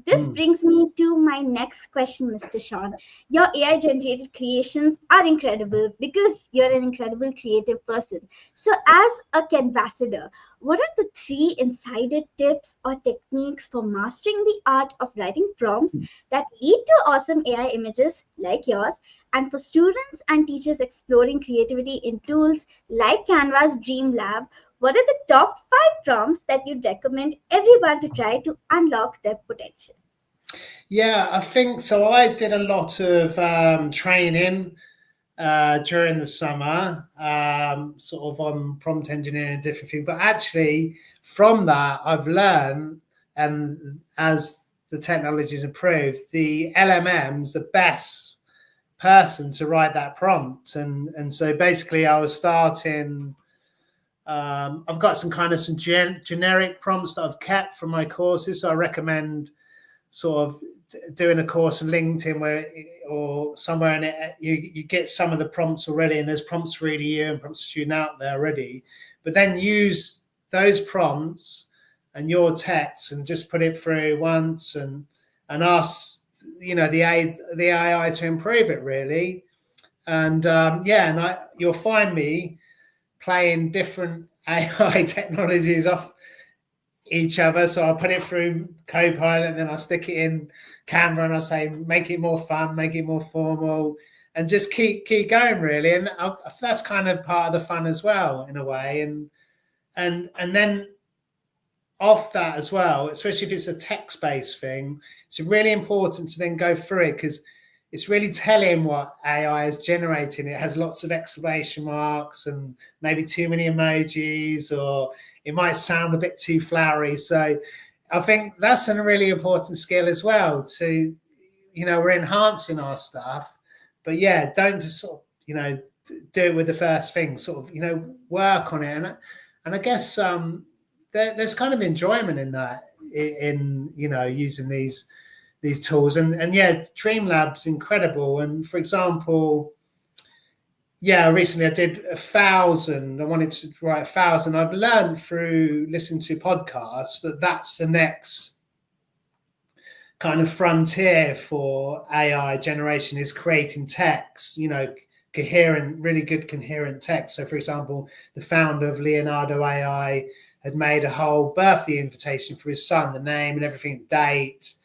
this brings me to my next question, Mr. Sean. Your AI generated creations are incredible because you're an incredible creative person. So as a Canvassador, what are the 3 insider tips or techniques for mastering the art of writing prompts that lead to awesome AI images like yours? And for students and teachers exploring creativity in tools like Canva's Dream Lab, what are the top 5 prompts that you'd recommend everyone to try to unlock their potential? Yeah, I think so. I did a lot of training during the summer, sort of on prompt engineering and different things. But actually, from that, I've learned, and as the technology's improved, the LMM's the best person to write that prompt. And so basically, I was starting. I've got some generic prompts that I've kept from my courses. So I recommend sort of doing a course on LinkedIn or somewhere in it, you get some of the prompts already, and there's prompts for EDU and prompts for student out there already. But then use those prompts and your text and just put it through once and ask the AI to improve it really. And you'll find me playing different AI technologies off each other. So I'll put it through Copilot, and then I'll stick it in Canva, and I'll say, make it more fun, make it more formal, and just keep going really. And that's kind of part of the fun as well, in a way. And then off that as well, especially if it's a text-based thing, it's really important to then go through it, because it's really telling what AI is generating. It has lots of exclamation marks and maybe too many emojis, or it might sound a bit too flowery. So I think that's a really important skill as well to, we're enhancing our stuff, but yeah, don't just sort of, do it with the first thing, sort of, work on it. And I guess there's kind of enjoyment in that, in using these tools. And yeah, Dreamlab's incredible. And for example, recently I did 1,000. I wanted to write 1,000. I've learned through listening to podcasts that's the next kind of frontier for AI generation, is creating text, really good coherent text. So for example, the founder of Leonardo AI had made a whole birthday invitation for his son, the name and everything, date,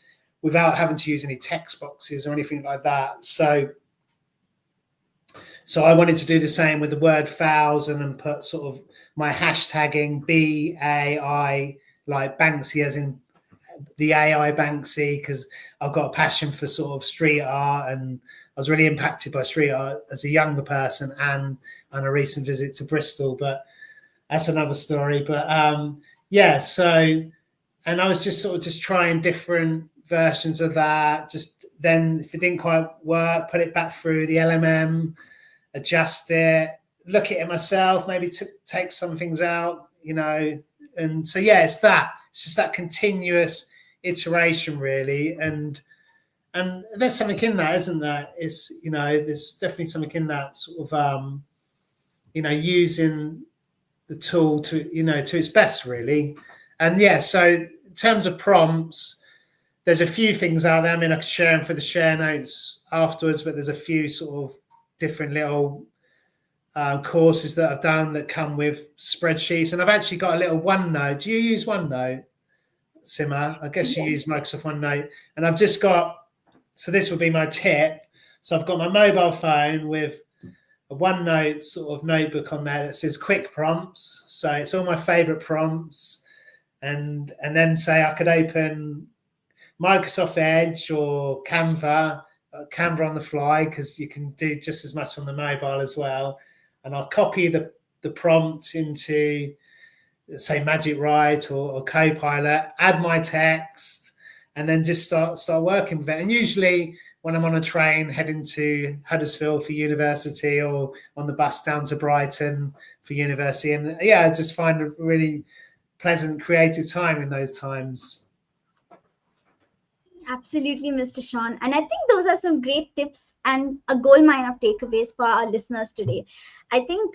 without having to use any text boxes or anything like that. So I wanted to do the same with the word 1,000 and put sort of my hashtagging BAI, like Banksy, as in the AI Banksy, because I've got a passion for sort of street art, and I was really impacted by street art as a younger person and on a recent visit to Bristol. But that's another story. But and I was just trying different versions of that. Just then, if it didn't quite work, put it back through the LMM adjust it, look at it myself, maybe take some things out, and so it's just that continuous iteration really, and there's something in that, isn't there? It's there's definitely something in that sort of using the tool to to its best really. And so in terms of prompts, there's a few things out there. I mean, I could share them for the share notes afterwards, but there's a few sort of different little courses that I've done that come with spreadsheets. And I've actually got a little OneNote. Do you use OneNote, Sima? I guess you use Microsoft OneNote. And I've just got, so this would be my tip. So I've got my mobile phone with a OneNote sort of notebook on there that says quick prompts. So it's all my favorite prompts. And then say I could open Microsoft Edge or Canva on the fly, because you can do just as much on the mobile as well. And I'll copy the prompt into, say, Magic Write or Copilot, add my text, and then just start working with it. And usually when I'm on a train heading to Huddersfield for university, or on the bus down to Brighton for university, and I just find a really pleasant creative time in those times. Absolutely, Mr. Sean. And I think those are some great tips and a goldmine of takeaways for our listeners today. I think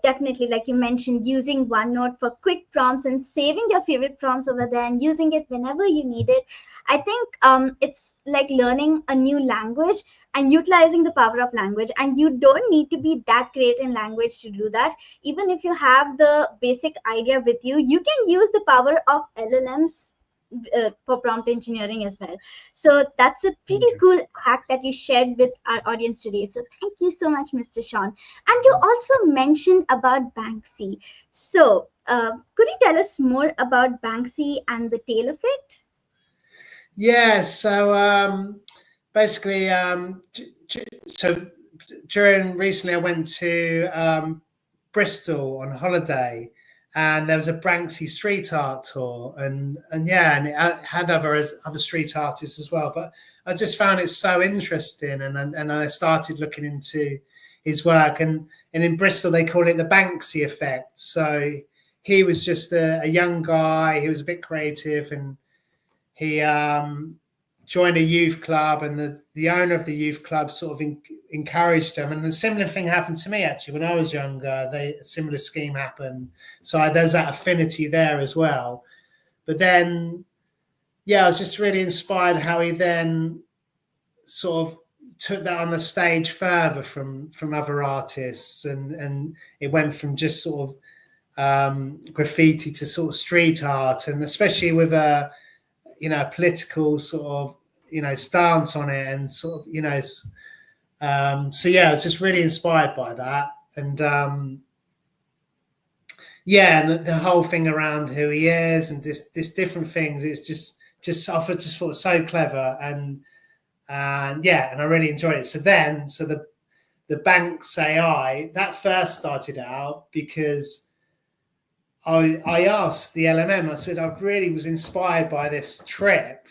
definitely, like you mentioned, using OneNote for quick prompts and saving your favorite prompts over there and using it whenever you need it. I think it's like learning a new language and utilizing the power of language. And you don't need to be that great in language to do that. Even if you have the basic idea with you, you can use the power of LLMs for prompt engineering as well. So that's a pretty cool hack that you shared with our audience today. So thank you so much, Mr. Sean. And you also mentioned about Banksy. So could you tell us more about Banksy and the tail of it? Yeah, so basically, so recently I went to Bristol on holiday, and there was a Banksy street art tour, and it had other street artists as well. But I just found it so interesting, and I started looking into his work. And in Bristol they call it the Banksy effect. So he was just a young guy. He was a bit creative, and he joined a youth club, and the owner of the youth club sort of encouraged him. And a similar thing happened to me, actually, when I was younger. A similar scheme happened. So there's that affinity there as well. But then, I was just really inspired how he then sort of took that on the stage further from other artists. And it went from just sort of graffiti to sort of street art, and especially with a political sort of, stance on it, and sort of, I was just really inspired by that. And and the whole thing around who he is, and this different things, it's just I just thought so clever, and I really enjoyed it. So the Banks AI, that first started out because I asked the LMM, I said, I really was inspired by this trip,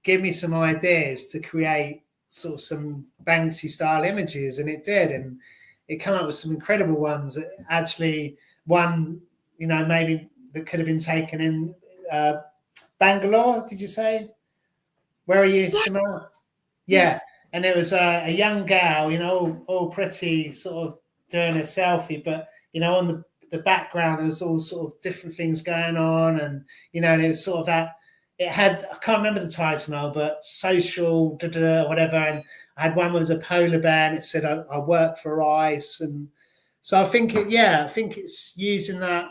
give me some ideas to create sort of some Banksy style images. And it did. And it came up with some incredible ones. Actually, one, maybe that could have been taken in Bangalore, did you say? Where are you, Simone? Yeah. And it was a young gal, all pretty, sort of doing a selfie, but, on the background, there was all sort of different things going on, and and it was sort of that. It had, I can't remember the title now, but social whatever. And I had one with a polar bear, and it said I work for ICE, and so I think it's using that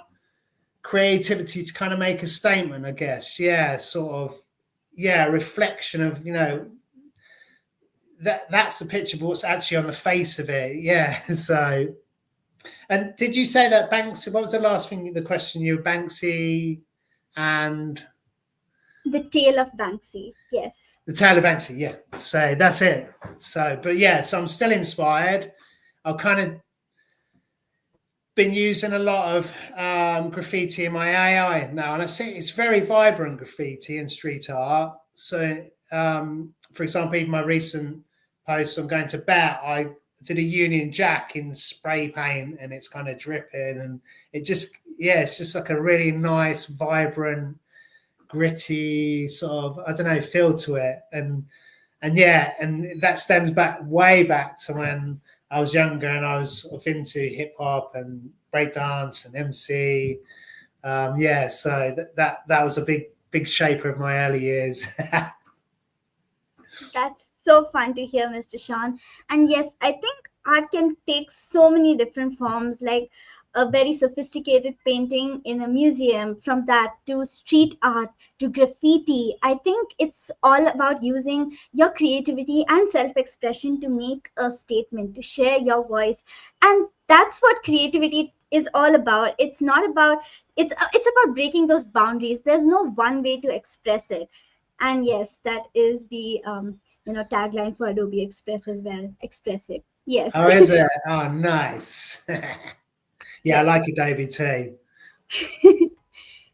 creativity to kind of make a statement, I guess. A reflection of that's a picture, but what's actually on the face of it. So. And did you say that Banksy, what was the last thing, the question you, Banksy and? The tail of Banksy, yes. The tail of Banksy, yeah. So that's it. So, but so I'm still inspired. I've kind of been using a lot of graffiti in my AI now, and I see it's very vibrant graffiti and street art. So, for example, even my recent post on going to bet, I did a Union Jack in spray paint, and it's kind of dripping, and it's just like a really nice, vibrant, gritty sort of, I don't know, feel to it. And that stems way back to when I was younger and I was sort of into hip hop and breakdance and MC. So that was a big shaper of my early years. That's so fun to hear, Mr. Sean. And yes, I think art can take so many different forms, like a very sophisticated painting in a museum, from that to street art to graffiti. I think it's all about using your creativity and self-expression to make a statement, to share your voice. And that's what creativity is all about. It's not about, it's about breaking those boundaries. There's no one way to express it. And yes, that is the tagline for Adobe Express as well. Expressive. Yes. Oh, is it? Oh, nice. Yeah, I like Adobe too.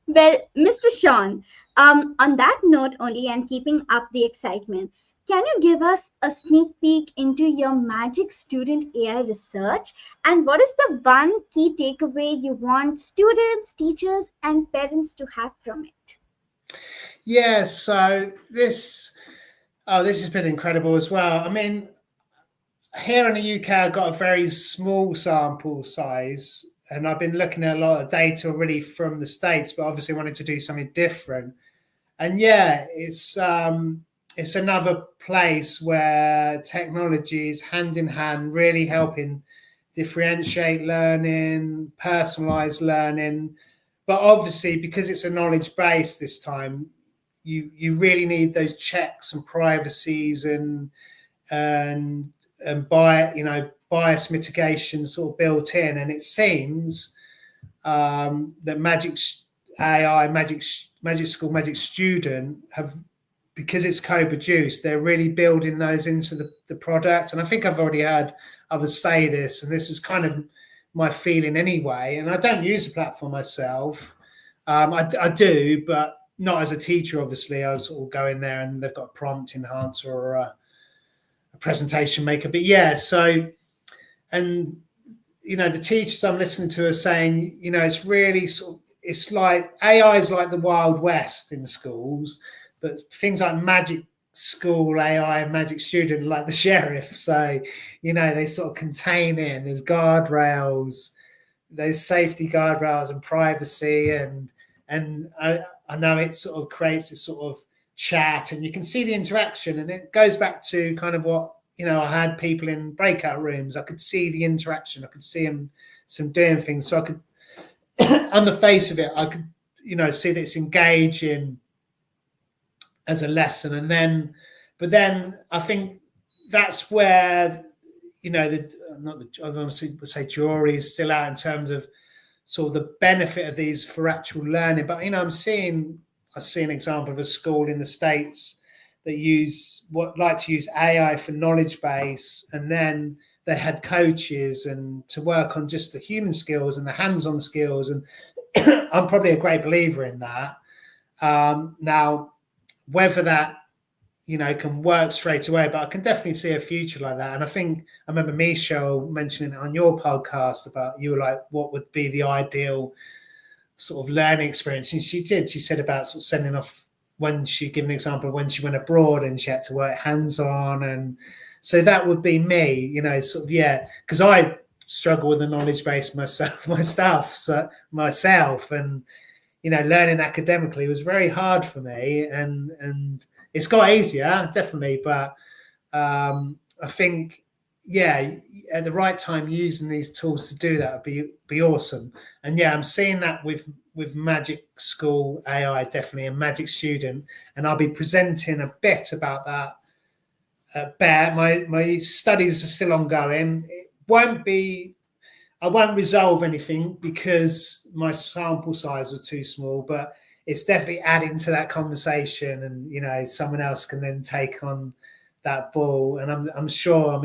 Well, Mr. Sean, on that note only, and keeping up the excitement, can you give us a sneak peek into your Magic Student AI research? And what is the one key takeaway you want students, teachers, and parents to have from it? Yeah, so this has been incredible as well. I mean, here in the UK, I've got a very small sample size, and I've been looking at a lot of data already from the States, but obviously wanted to do something different. And yeah, it's another place where technology is hand in hand, really helping differentiate learning, personalized learning. But obviously, because it's a knowledge base this time, you really need those checks and privacies and bias mitigation sort of built in. And it seems that Magic AI, Magic School, Magic Student have, because it's co-produced, they're really building those into the product. And I think I've already heard others say this, and this is kind of my feeling anyway. And I don't use the platform myself. I do, but not as a teacher, obviously. I sort of go in there and they've got a prompt enhancer or a presentation maker. But yeah, so, and, the teachers I'm listening to are saying, it's really sort of, it's like AI is like the Wild West in schools, but things like Magic School AI and Magic Student like the sheriff. So, they sort of contain it, and there's guardrails, there's safety guardrails and privacy, and I know it sort of creates this sort of chat, and you can see the interaction, and it goes back to kind of what, I had people in breakout rooms. I could see the interaction. I could see them doing things. So I could, on the face of it, I could, see that it's engaging as a lesson. But then I think that's where, I want to say jury is still out in terms of sort of the benefit of these for actual learning. But, I see an example of a school in the States that like to use AI for knowledge base, and then they had coaches and to work on just the human skills and the hands-on skills. And I'm probably a great believer in that. Now, whether that, can work straight away, but I can definitely see a future like that. And I think I remember Michelle mentioning it on your podcast about, you were like, what would be the ideal sort of learning experience? And she said about sort of sending off, when she gave an example of when she went abroad and she had to work hands-on. And so that would be me, sort of, yeah, because I struggle with the knowledge base myself, and, learning academically was very hard for me, and it's got easier, definitely. But I think, yeah, at the right time, using these tools to do that would be awesome. And yeah, I'm seeing that with Magic School AI, definitely, and Magic Student, and I'll be presenting a bit about that at Bear. My studies are still ongoing. I won't resolve anything because my sample size was too small, but it's definitely adding to that conversation, and someone else can then take on that ball. And I'm sure, I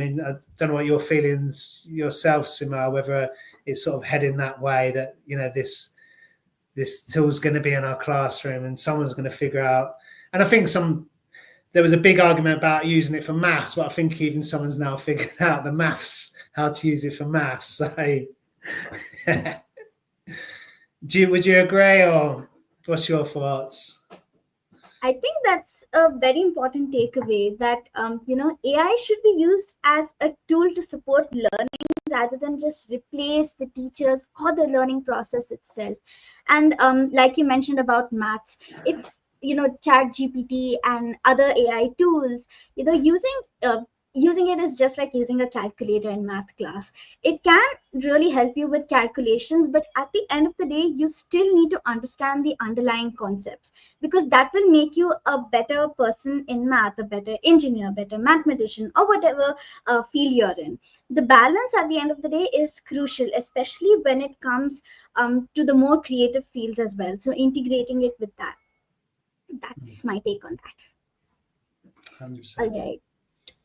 don't know what your feelings yourself, Sima, whether it's sort of heading that way, that this tool's going to be in our classroom and someone's going to figure out. And I think there was a big argument about using it for maths, but I think even someone's now figured out the maths how to use it for maths. So, would you agree, or what's your thoughts? I think that's a very important takeaway that AI should be used as a tool to support learning rather than just replace the teachers or the learning process itself. And like you mentioned about maths, it's Chat GPT and other AI tools. Using it is just like using a calculator in math class. It can really help you with calculations, but at the end of the day, you still need to understand the underlying concepts, because that will make you a better person in math, a better engineer, better mathematician, or whatever field you're in. The balance at the end of the day is crucial, especially when it comes to the more creative fields as well. So integrating it with that. That's my take on that. 100%. All right.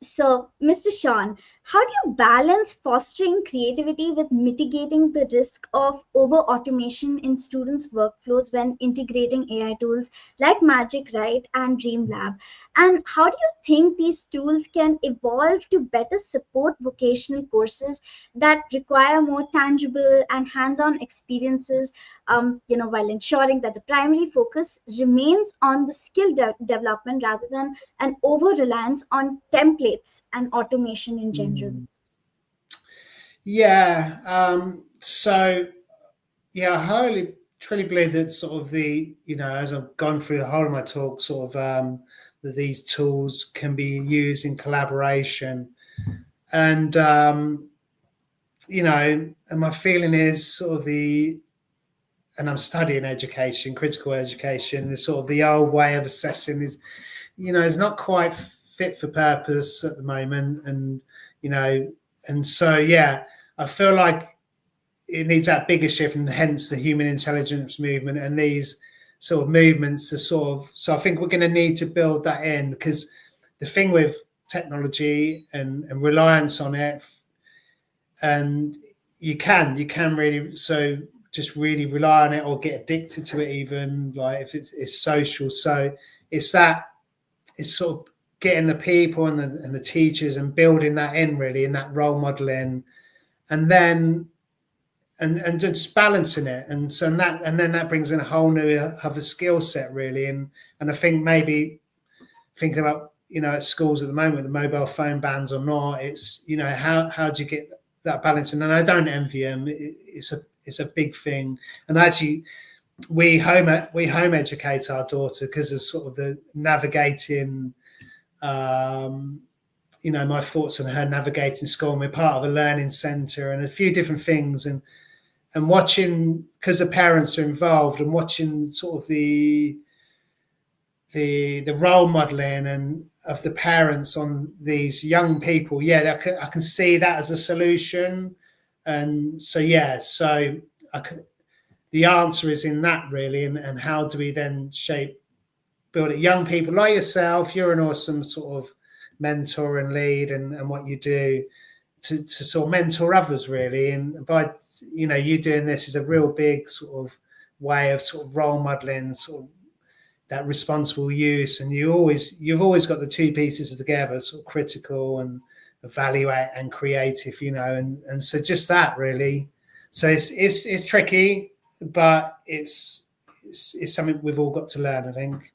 So, Mr. Sean, how do you balance fostering creativity with mitigating the risk of over automation in students' workflows when integrating AI tools like Magic Write and Dreamlab? And how do you think these tools can evolve to better support vocational courses that require more tangible and hands-on experiences, while ensuring that the primary focus remains on the skill development rather than an over reliance on templates and automation in general? Yeah. So, yeah, I truly believe that sort of as I've gone through the whole of my talk, sort of that these tools can be used in collaboration. And, and my feeling is sort of and I'm studying education, critical education, the sort of the old way of assessing is not quite fit for purpose at the moment. And so, yeah, I feel like it needs that bigger shift, and hence the human intelligence movement and these sort of movements are so I think we're going to need to build that in, because the thing with technology and reliance on it, and you can really just really rely on it or get addicted to it, even like if it's social. So it's sort of getting the people and the teachers and building that in, really, in that role modeling, and then and just balancing it, and then that brings in a whole new other skill set, really. And I think maybe thinking about at schools at the moment, the mobile phone bans or not, it's how do you get that balance? And I don't envy them. It's a big thing. And actually, we home educate our daughter because of sort of the navigating. My thoughts on her navigating school. And we're part of a learning centre and a few different things, and watching, because the parents are involved, and watching sort of the role modelling and of the parents on these young people. Yeah, I can see that as a solution. And so, the answer is in that, really. And how do we then build it? Young people like yourself, you're an awesome sort of mentor and lead, and what you do to sort of mentor others, really. And by you doing this is a real big sort of way of sort of role modeling sort of that responsible use. And you've always got the two pieces together, sort of critical and evaluate and creative, and so just that, really. So it's tricky, but it's something we've all got to learn, I think.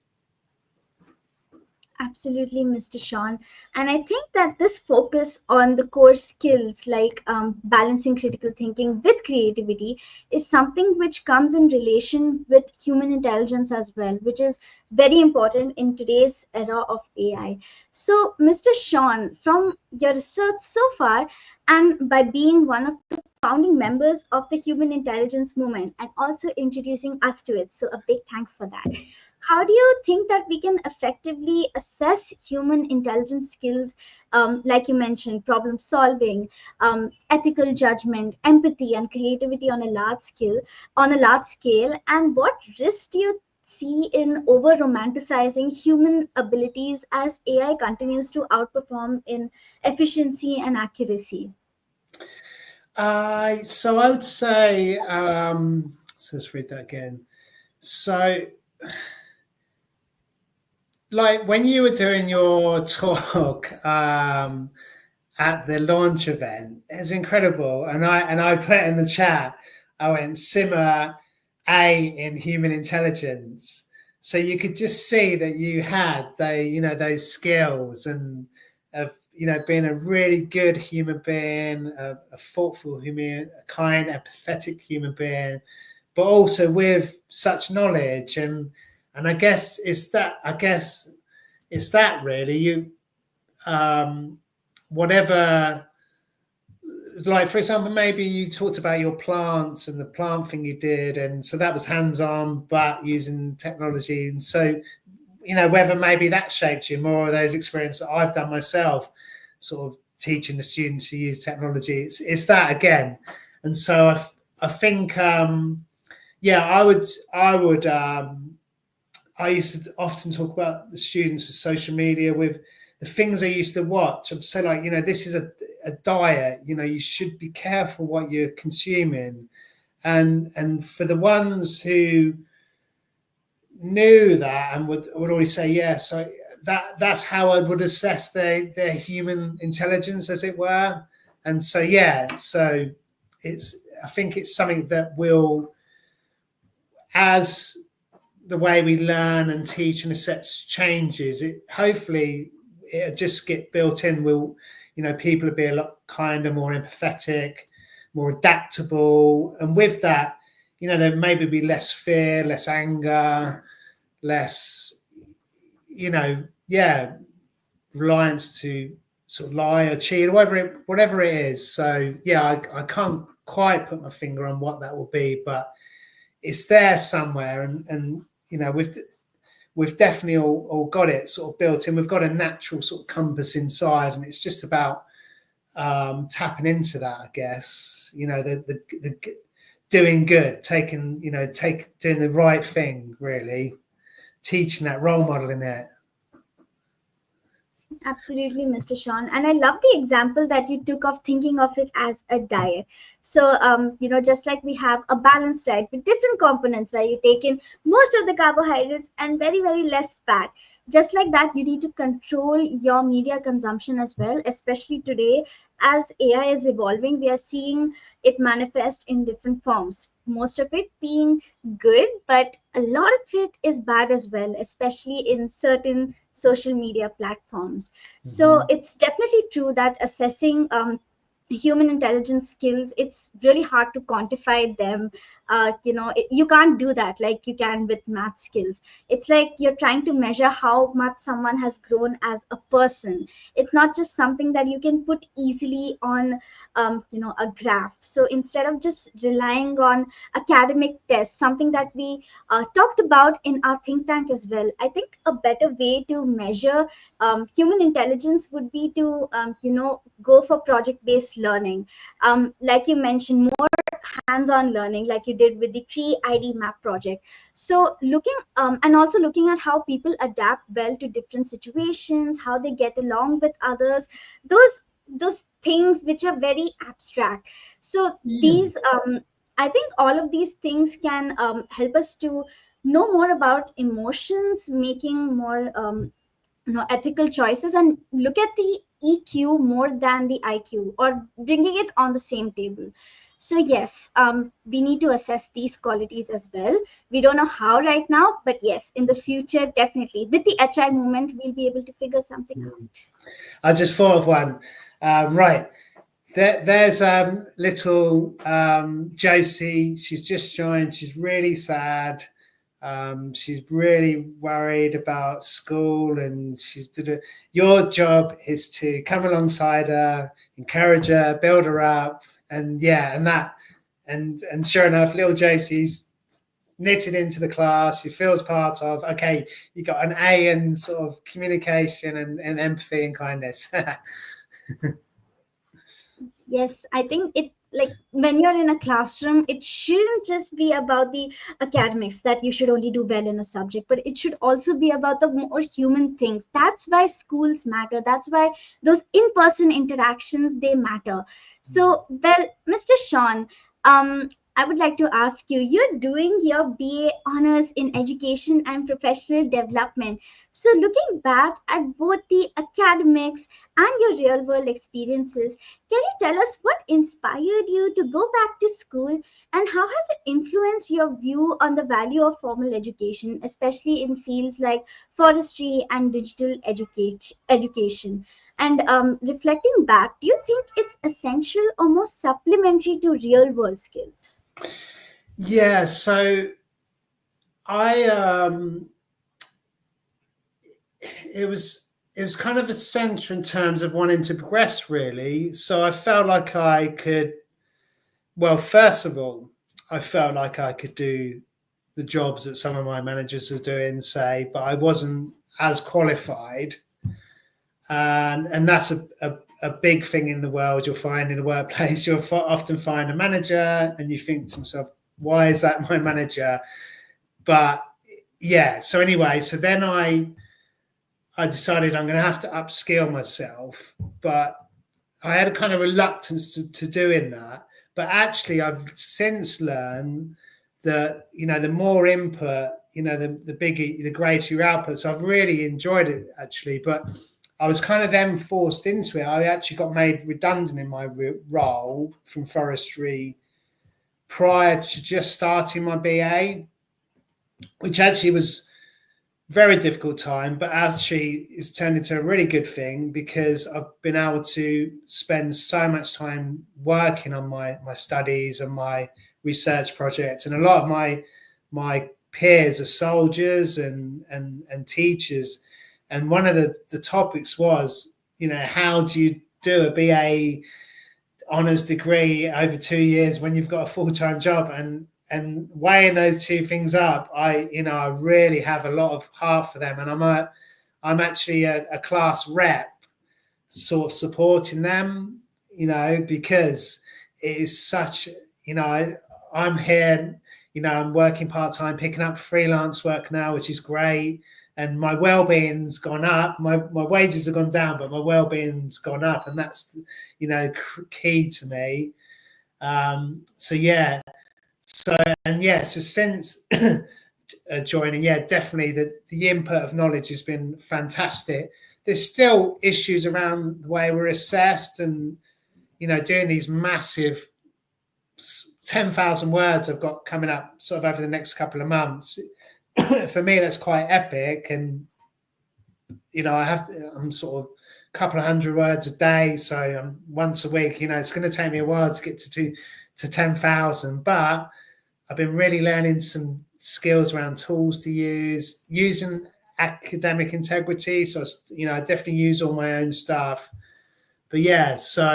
Absolutely, Mr. Sean. And I think that this focus on the core skills like balancing critical thinking with creativity is something which comes in relation with human intelligence as well, which is very important in today's era of AI. So, Mr. Sean, from your research so far, and by being one of the founding members of the human intelligence movement and also introducing us to it, so a big thanks for that. How do you think that we can effectively assess human intelligence skills, like you mentioned, problem solving, ethical judgment, empathy, and creativity on a large scale? And what risks do you see in over romanticizing human abilities as AI continues to outperform in efficiency and accuracy? So I would say, so let's read that again. So, like when you were doing your talk, at the launch event. It's incredible. And I put in the chat, I went simmer A in human intelligence. So you could just see that you had those skills and of being a really good human being, a thoughtful human, a kind, empathetic human being, but also with such knowledge. And I guess it's that. Really you. Whatever, like for example, maybe you talked about your plants and the plant thing you did, and so that was hands-on but using technology. And so whether maybe that shaped you more, of those experiences that I've done myself, sort of teaching the students to use technology, it's that again. And so I think I used to often talk about the students with social media, with the things I used to watch. I'd say, like, this is a diet, you should be careful what you're consuming. And for the ones who knew that and would always say, yeah, so that's how I would assess their human intelligence, as it were. And so, so I think it's something that will, as the way we learn and teach and assess changes, hopefully it'll just get built in. People will be a lot kinder, more empathetic, more adaptable. And with that, there maybe be less fear, less anger, less, reliance to sort of lie or cheat, or whatever it is. So, I can't quite put my finger on what that will be, but it's there somewhere. And we've definitely all got it sort of built in. We've got a natural sort of compass inside, and it's just about tapping into that, I guess. The doing good, doing the right thing, really, teaching that, role modeling it. Absolutely, Mr. Sean. And I love the example that you took of thinking of it as a diet. So, just like we have a balanced diet with different components where you take in most of the carbohydrates and very, very less fat. Just like that, you need to control your media consumption as well, especially today. As AI is evolving, we are seeing it manifest in different forms. Most of it being good, but a lot of it is bad as well, especially in certain social media platforms. Mm-hmm. So it's definitely true that assessing human intelligence skills, it's really hard to quantify them. You can't do that like you can with math skills. It's like you're trying to measure how much someone has grown as a person. It's not just something that you can put easily on a graph. So instead of just relying on academic tests, something that we talked about in our think tank as well, I think a better way to measure human intelligence would be to go for project-based learning. Like you mentioned, more hands-on learning, like you did with the tree ID map project. So looking and also looking at how people adapt well to different situations, how they get along with others, those things which are very abstract. So these I think all of these things can help us to know more about emotions, making more ethical choices, and look at the EQ more than the IQ, or bringing it on the same table. So yes, we need to assess these qualities as well. We don't know how right now, but yes, in the future, definitely with the HI movement, we'll be able to figure something out. I just thought of one. Right. There's little Josie. She's just joined. She's really sad. She's really worried about school, and your job is to come alongside her, encourage her, build her up, and sure enough, little Josie's knitted into the class. She feels part of. Okay, you got an A in sort of communication and empathy and kindness. Yes, I think it, like when you're in a classroom, it shouldn't just be about the academics, that you should only do well in a subject, but it should also be about the more human things. That's why schools matter. That's why those in-person interactions, they matter. So, well, Mr. Sean, I would like to ask you, you're doing your BA honors in education and professional development. So, looking back at both the academics and your real world experiences, can you tell us what inspired you to go back to school and how has it influenced your view on the value of formal education, especially in fields like forestry and digital education? And reflecting back, do you think it's essential or more supplementary to real world skills? Yeah, so I it was kind of essential in terms of wanting to progress, really. So I felt like I could, well, first of all, I felt like I could do the jobs that some of my managers are doing, say, but I wasn't as qualified. And that's a big thing in the world. You'll find in the workplace, you'll often find a manager and you think to yourself, why is that my manager? But yeah, so anyway, so then I decided I'm going to have to upskill myself, but I had a kind of reluctance to doing that. But actually, I've since learned that, the more input, the bigger, the greater your output. So I've really enjoyed it, actually. But I was kind of then forced into it. I actually got made redundant in my role from forestry prior to just starting my BA, which actually was a very difficult time, but actually it's turned into a really good thing because I've been able to spend so much time working on my studies and my research projects. And a lot of my peers are soldiers and teachers. And one of the topics was, how do you do a BA honours degree over 2 years when you've got a full-time job? And weighing those two things up, I really have a lot of heart for them. And I'm actually a class rep sort of supporting them, because it is such, I'm here, I'm working part-time, picking up freelance work now, which is great. And my well-being's gone up. My wages have gone down, but my well-being's gone up, and that's key to me. So since joining, definitely the input of knowledge has been fantastic. There's still issues around the way we're assessed, and doing these massive 10,000 words I've got coming up sort of over the next couple of months. For me, that's quite epic, and I'm sort of a couple of hundred words a day, so once a week. It's going to take me a while to get to 10,000, but I've been really learning some skills around tools to use, using academic integrity. So I definitely use all my own stuff. But I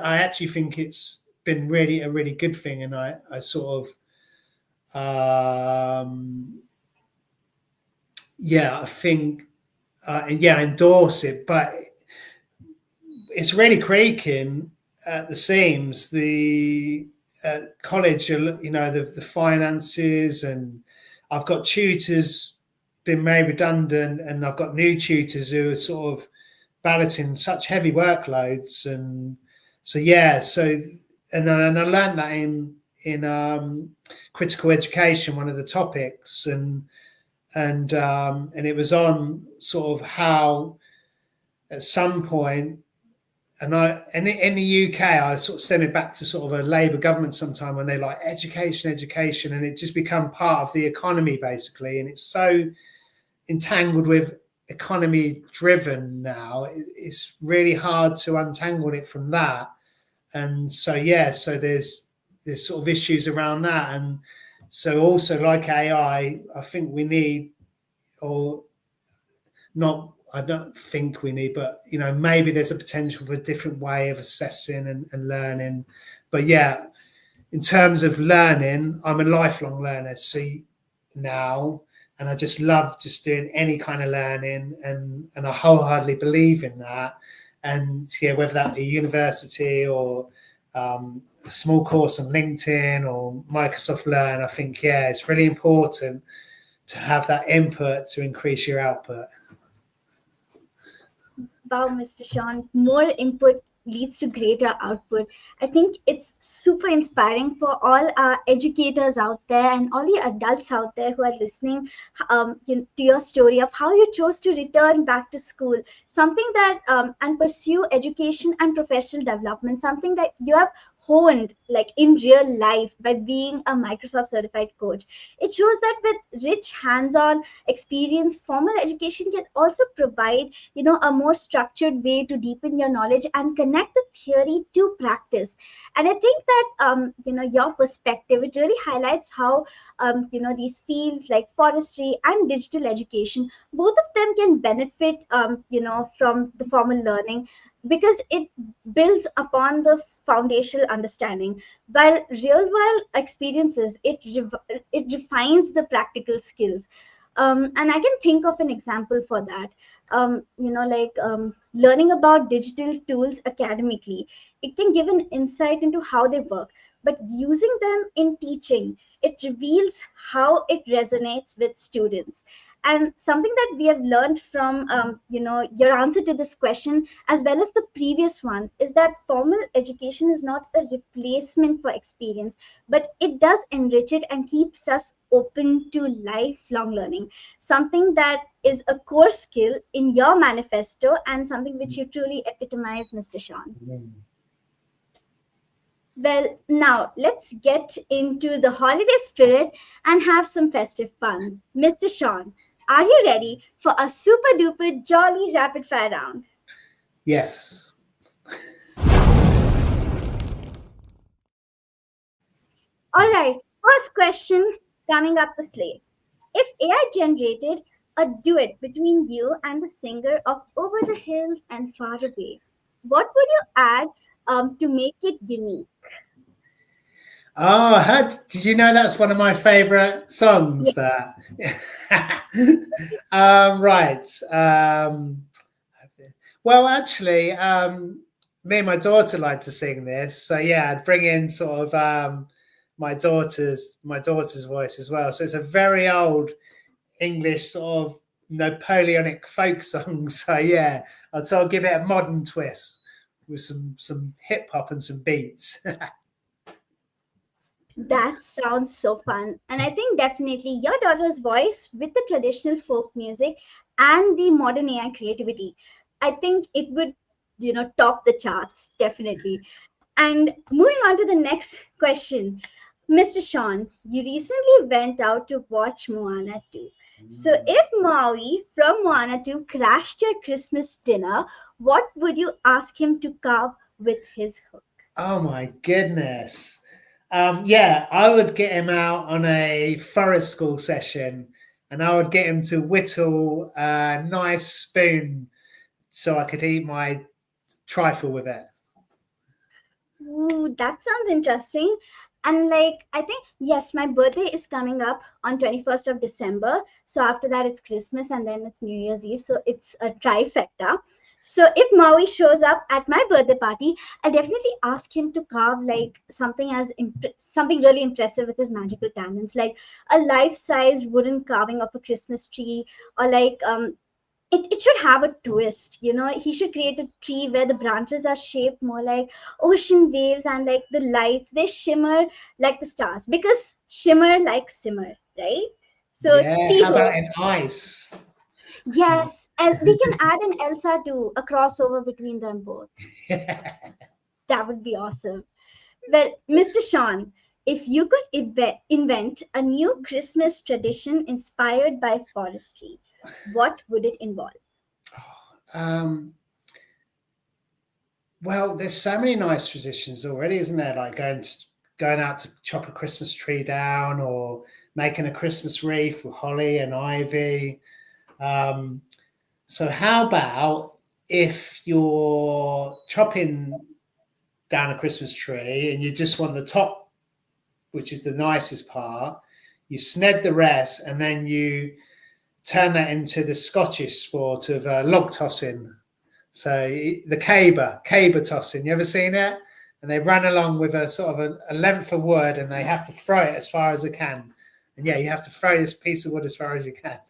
actually think it's been a really good thing, and I sort of. I think, endorse it, but it's really creaking at the seams. The college, the finances, and I've got tutors been made redundant, and I've got new tutors who are sort of balancing such heavy workloads, and and I learned that in critical education, one of the topics, and it was on sort of how at some point, and in the UK, I sort of send it back to sort of a Labour government sometime when they like education, and it just become part of the economy basically, and it's so entangled with economy driven now. It's really hard to untangle it from that, and so there's sort of issues around that. And so also, like AI, I think we need, or not, I don't think we need, but maybe there's a potential for a different way of assessing and learning. But in terms of learning, I'm a lifelong learner now, and I just love just doing any kind of learning, and I wholeheartedly believe in that. And whether that be university or a small course on LinkedIn or Microsoft Learn, I think it's really important to have that input to increase your output. Wow, Mr. Sean, more input leads to greater output. I think it's super inspiring for all our educators out there and all the adults out there who are listening to your story of how you chose to return back to school, something that and pursue education and professional development, something that you have honed like in real life by being a Microsoft certified coach. It shows that with rich hands-on experience, formal education can also provide a more structured way to deepen your knowledge and connect the theory to practice. And I think that your perspective, it really highlights how these fields like forestry and digital education, both of them can benefit from the formal learning, because it builds upon the foundational understanding, while real world experiences, it refines the practical skills. And I can think of an example for that. Learning about digital tools academically, it can give an insight into how they work, but using them in teaching, it reveals how it resonates with students. And something that we have learned from your answer to this question as well as the previous one is that formal education is not a replacement for experience, but it does enrich it and keeps us open to lifelong learning, something that is a core skill in your manifesto and something which you truly epitomize, Mr. Sean. Well, now let's get into the holiday spirit and have some festive fun. Mr. Sean, are you ready for a super duper jolly rapid fire round? Yes. All right, first question coming up the slate. If AI generated a duet between you and the singer of Over the Hills and Far Away, what would you add to make it unique? Oh, did you know that's one of my favorite songs? Yes. That right. Well, actually, me and my daughter like to sing this, so yeah, I'd bring in sort of my daughter's voice as well. So it's a very old English sort of Napoleonic folk song. So yeah, I'll sort of give it a modern twist with some hip hop and some beats. That sounds so fun. And I think definitely your daughter's voice with the traditional folk music and the modern AI creativity, I think it would, top the charts, definitely. And moving on to the next question. Mr. Sean, you recently went out to watch Moana 2. So if Maui from Moana 2 crashed your Christmas dinner, what would you ask him to carve with his hook? Oh my goodness. Yeah, I would get him out on a forest school session and I would get him to whittle a nice spoon so I could eat my trifle with it. Ooh, that sounds interesting. And I think, yes, my birthday is coming up on 21st of December. So after that, it's Christmas and then it's New Year's Eve. So it's a trifecta. So if Maui shows up at my birthday party, I'll definitely ask him to carve something really impressive with his magical talents, like a life-size wooden carving of a Christmas tree, or it should have a twist. He should create a tree where the branches are shaped more like ocean waves, and like the lights, they shimmer like the stars, because shimmer like simmer, right? So Yeah, tree how about hope. in ice? Yes, and we can add an Elsa too, a crossover between them both. That would be awesome. Well, Mr. Sean, if you could invent a new Christmas tradition inspired by forestry, what would it involve? um, well, there's so many nice traditions already, isn't there? Like going out to chop a Christmas tree down or making a Christmas wreath with holly and ivy. Um, so how about if you're chopping down a Christmas tree and you just want the top, which is the nicest part, you sned the rest and then you turn that into the Scottish sport of log tossing. So the caber tossing, you ever seen it? And they run along with a sort of a length of wood and they have to throw it as far as they can. And yeah, you have to throw this piece of wood as far as you can.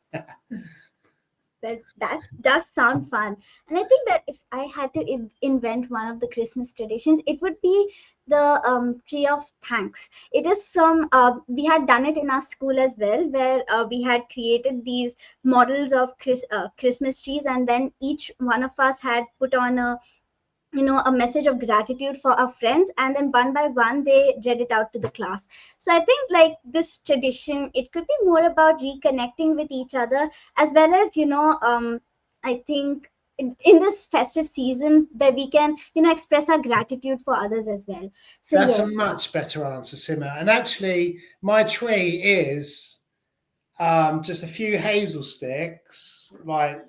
Well, that does sound fun. And I think that if I had to invent one of the Christmas traditions, it would be the Tree of Thanks. It is from, we had done it in our school as well, where we had created these models of Christmas trees, and then each one of us had put on a message of gratitude for our friends, and then one by one they read it out to the class. So I think like this tradition, it could be more about reconnecting with each other, as well as I think in this festive season where we can express our gratitude for others as well. So That's a yes. much better answer, Simmer. And actually, my tree is just a few hazel sticks, like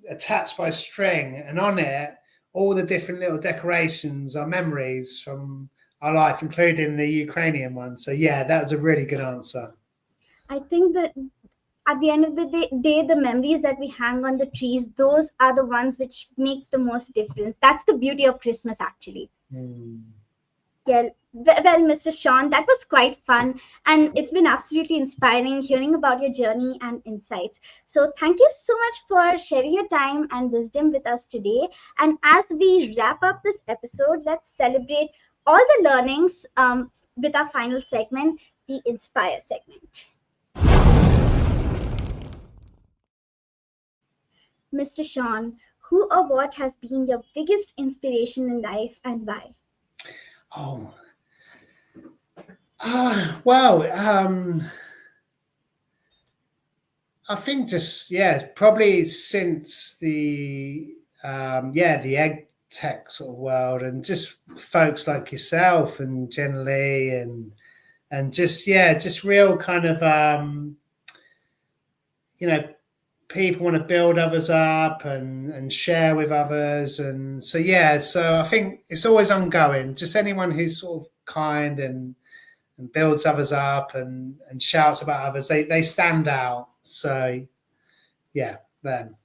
attached by string, and on it, all the different little decorations are memories from our life, including the Ukrainian one. So yeah, that was a really good answer. I think that at the end of the day, the memories that we hang on the trees, those are the ones which make the most difference. That's the beauty of Christmas, actually. Yeah, well, Mr. Sean, that was quite fun, and it's been absolutely inspiring hearing about your journey and insights. So, thank you so much for sharing your time and wisdom with us today. And as we wrap up this episode, let's celebrate all the learnings with our final segment, the Inspire segment. Mr. Sean, who or what has been your biggest inspiration in life and why? Oh, well, I think just probably since the the egg tech sort of world, and just folks like yourself, and generally, and just real kind of people want to build others up and share with others, and so I think it's always ongoing. Just anyone who's sort of kind and builds others up and shouts about others, they stand out. So yeah, them.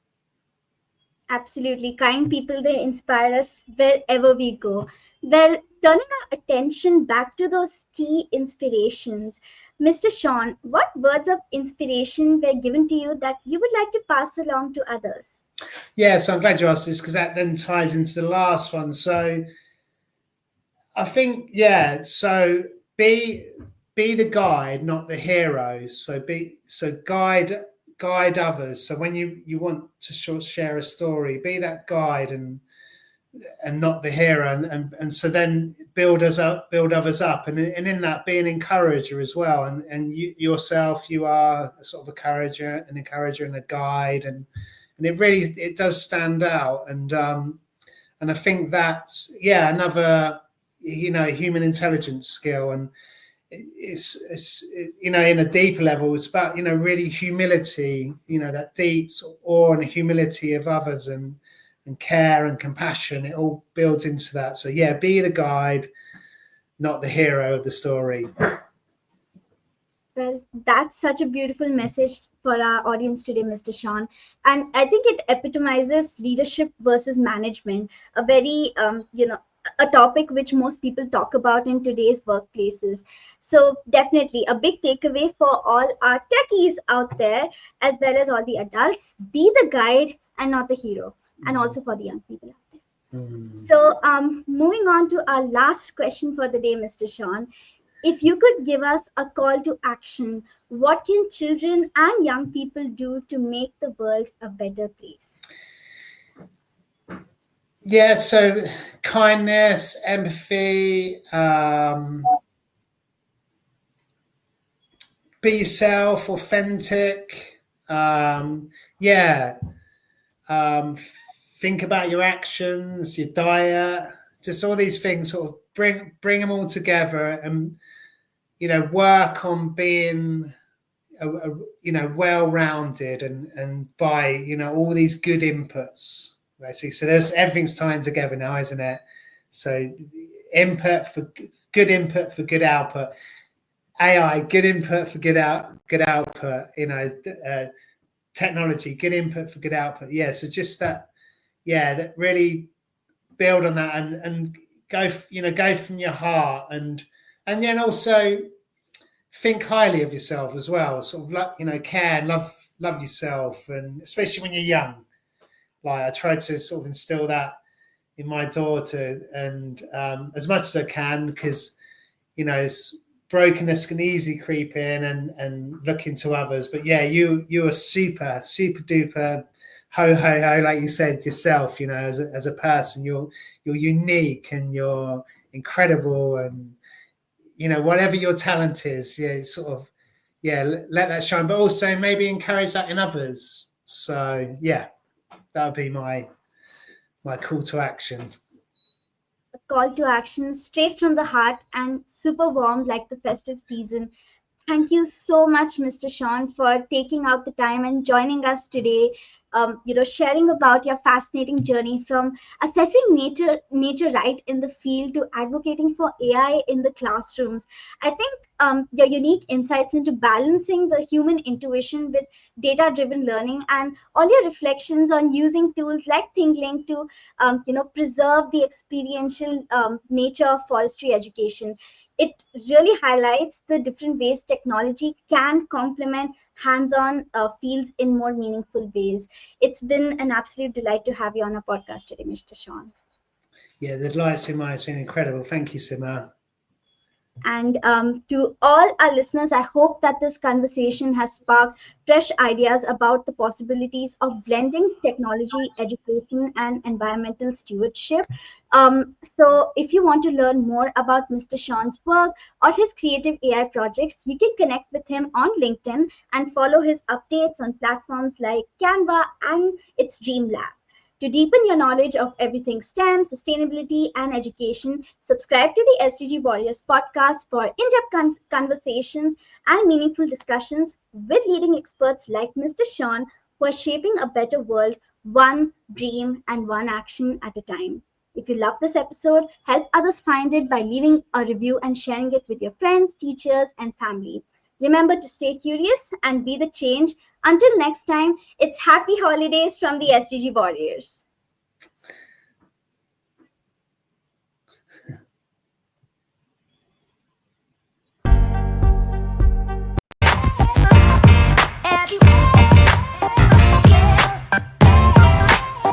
Absolutely. Kind people, they inspire us wherever we go. Well, turning our attention back to those key inspirations, Mr. Sean, what words of inspiration were given to you that you would like to pass along to others? Yeah, so I'm glad you asked this, because that then ties into the last one. So I think, so be the guide, not the hero. So guide others. So when you want to share a story, be that guide and not the hero, and so then build others up, and in that, be an encourager as well, and you yourself, you are a sort of an encourager and a guide, and it does stand out, and I think that's another human intelligence skill, and it's in a deeper level, it's about really humility, that deep sort of awe and humility of others, and care and compassion. It all builds into that. So be the guide, not the hero of the story. Well, that's such a beautiful message for our audience today, Mr. Sean. And I think it epitomizes leadership versus management, a very a topic which most people talk about in today's workplaces. So definitely a big takeaway for all our techies out there, as well as all the adults: be the guide and not the hero. And also for the young people out there. So moving on to our last question for the day, Mr. Sean. If you could give us a call to action, what can children and young people do to make the world a better place? Yeah, so kindness, empathy, be yourself, authentic. Think about your actions, your diet, just all these things. Sort of bring them all together, and work on being well-rounded, and by all these good inputs. Basically, so everything's tying together now, isn't it? So good input for good output. AI, good input for good output. Technology, good input for good output. Yeah, so just that that really build on that, and go from your heart, and then also think highly of yourself as well. Sort of care and love yourself, and especially when you're young. Like, I try to sort of instill that in my daughter, and as much as I can, because brokenness can easily creep in and look into others. But yeah, you are super duper ho ho ho, like you said yourself. As a person, you're unique and you're incredible, and whatever your talent is, let that shine, but also maybe encourage that in others. So yeah, that would be my call to action. A call to action straight from the heart and super warm like the festive season. Thank you so much, Mr. Sean, for taking out the time and joining us today. Sharing about your fascinating journey from assessing nature right in the field to advocating for AI in the classrooms. I think your unique insights into balancing the human intuition with data-driven learning, and all your reflections on using tools like ThingLink to, preserve the experiential nature of forestry education. It really highlights the different ways technology can complement hands-on fields in more meaningful ways. It's been an absolute delight to have you on our podcast today, Mr. Sean. Yeah, the delight, Sima. It's been incredible. Thank you, Sima. And to all our listeners, I hope that this conversation has sparked fresh ideas about the possibilities of blending technology, education, and environmental stewardship. So, if you want to learn more about Mr. Sean's work or his creative AI projects, you can connect with him on LinkedIn and follow his updates on platforms like Canva and its Dream Lab. To deepen your knowledge of everything STEM, sustainability, and education, subscribe to the SDG Warriors podcast for in-depth conversations and meaningful discussions with leading experts like Mr. Sean, who are shaping a better world one dream and one action at a time. If you love this episode, help others find it by leaving a review and sharing it with your friends, teachers, and family. Remember to stay curious and be the change. Until next time, it's happy holidays from the SDG Warriors.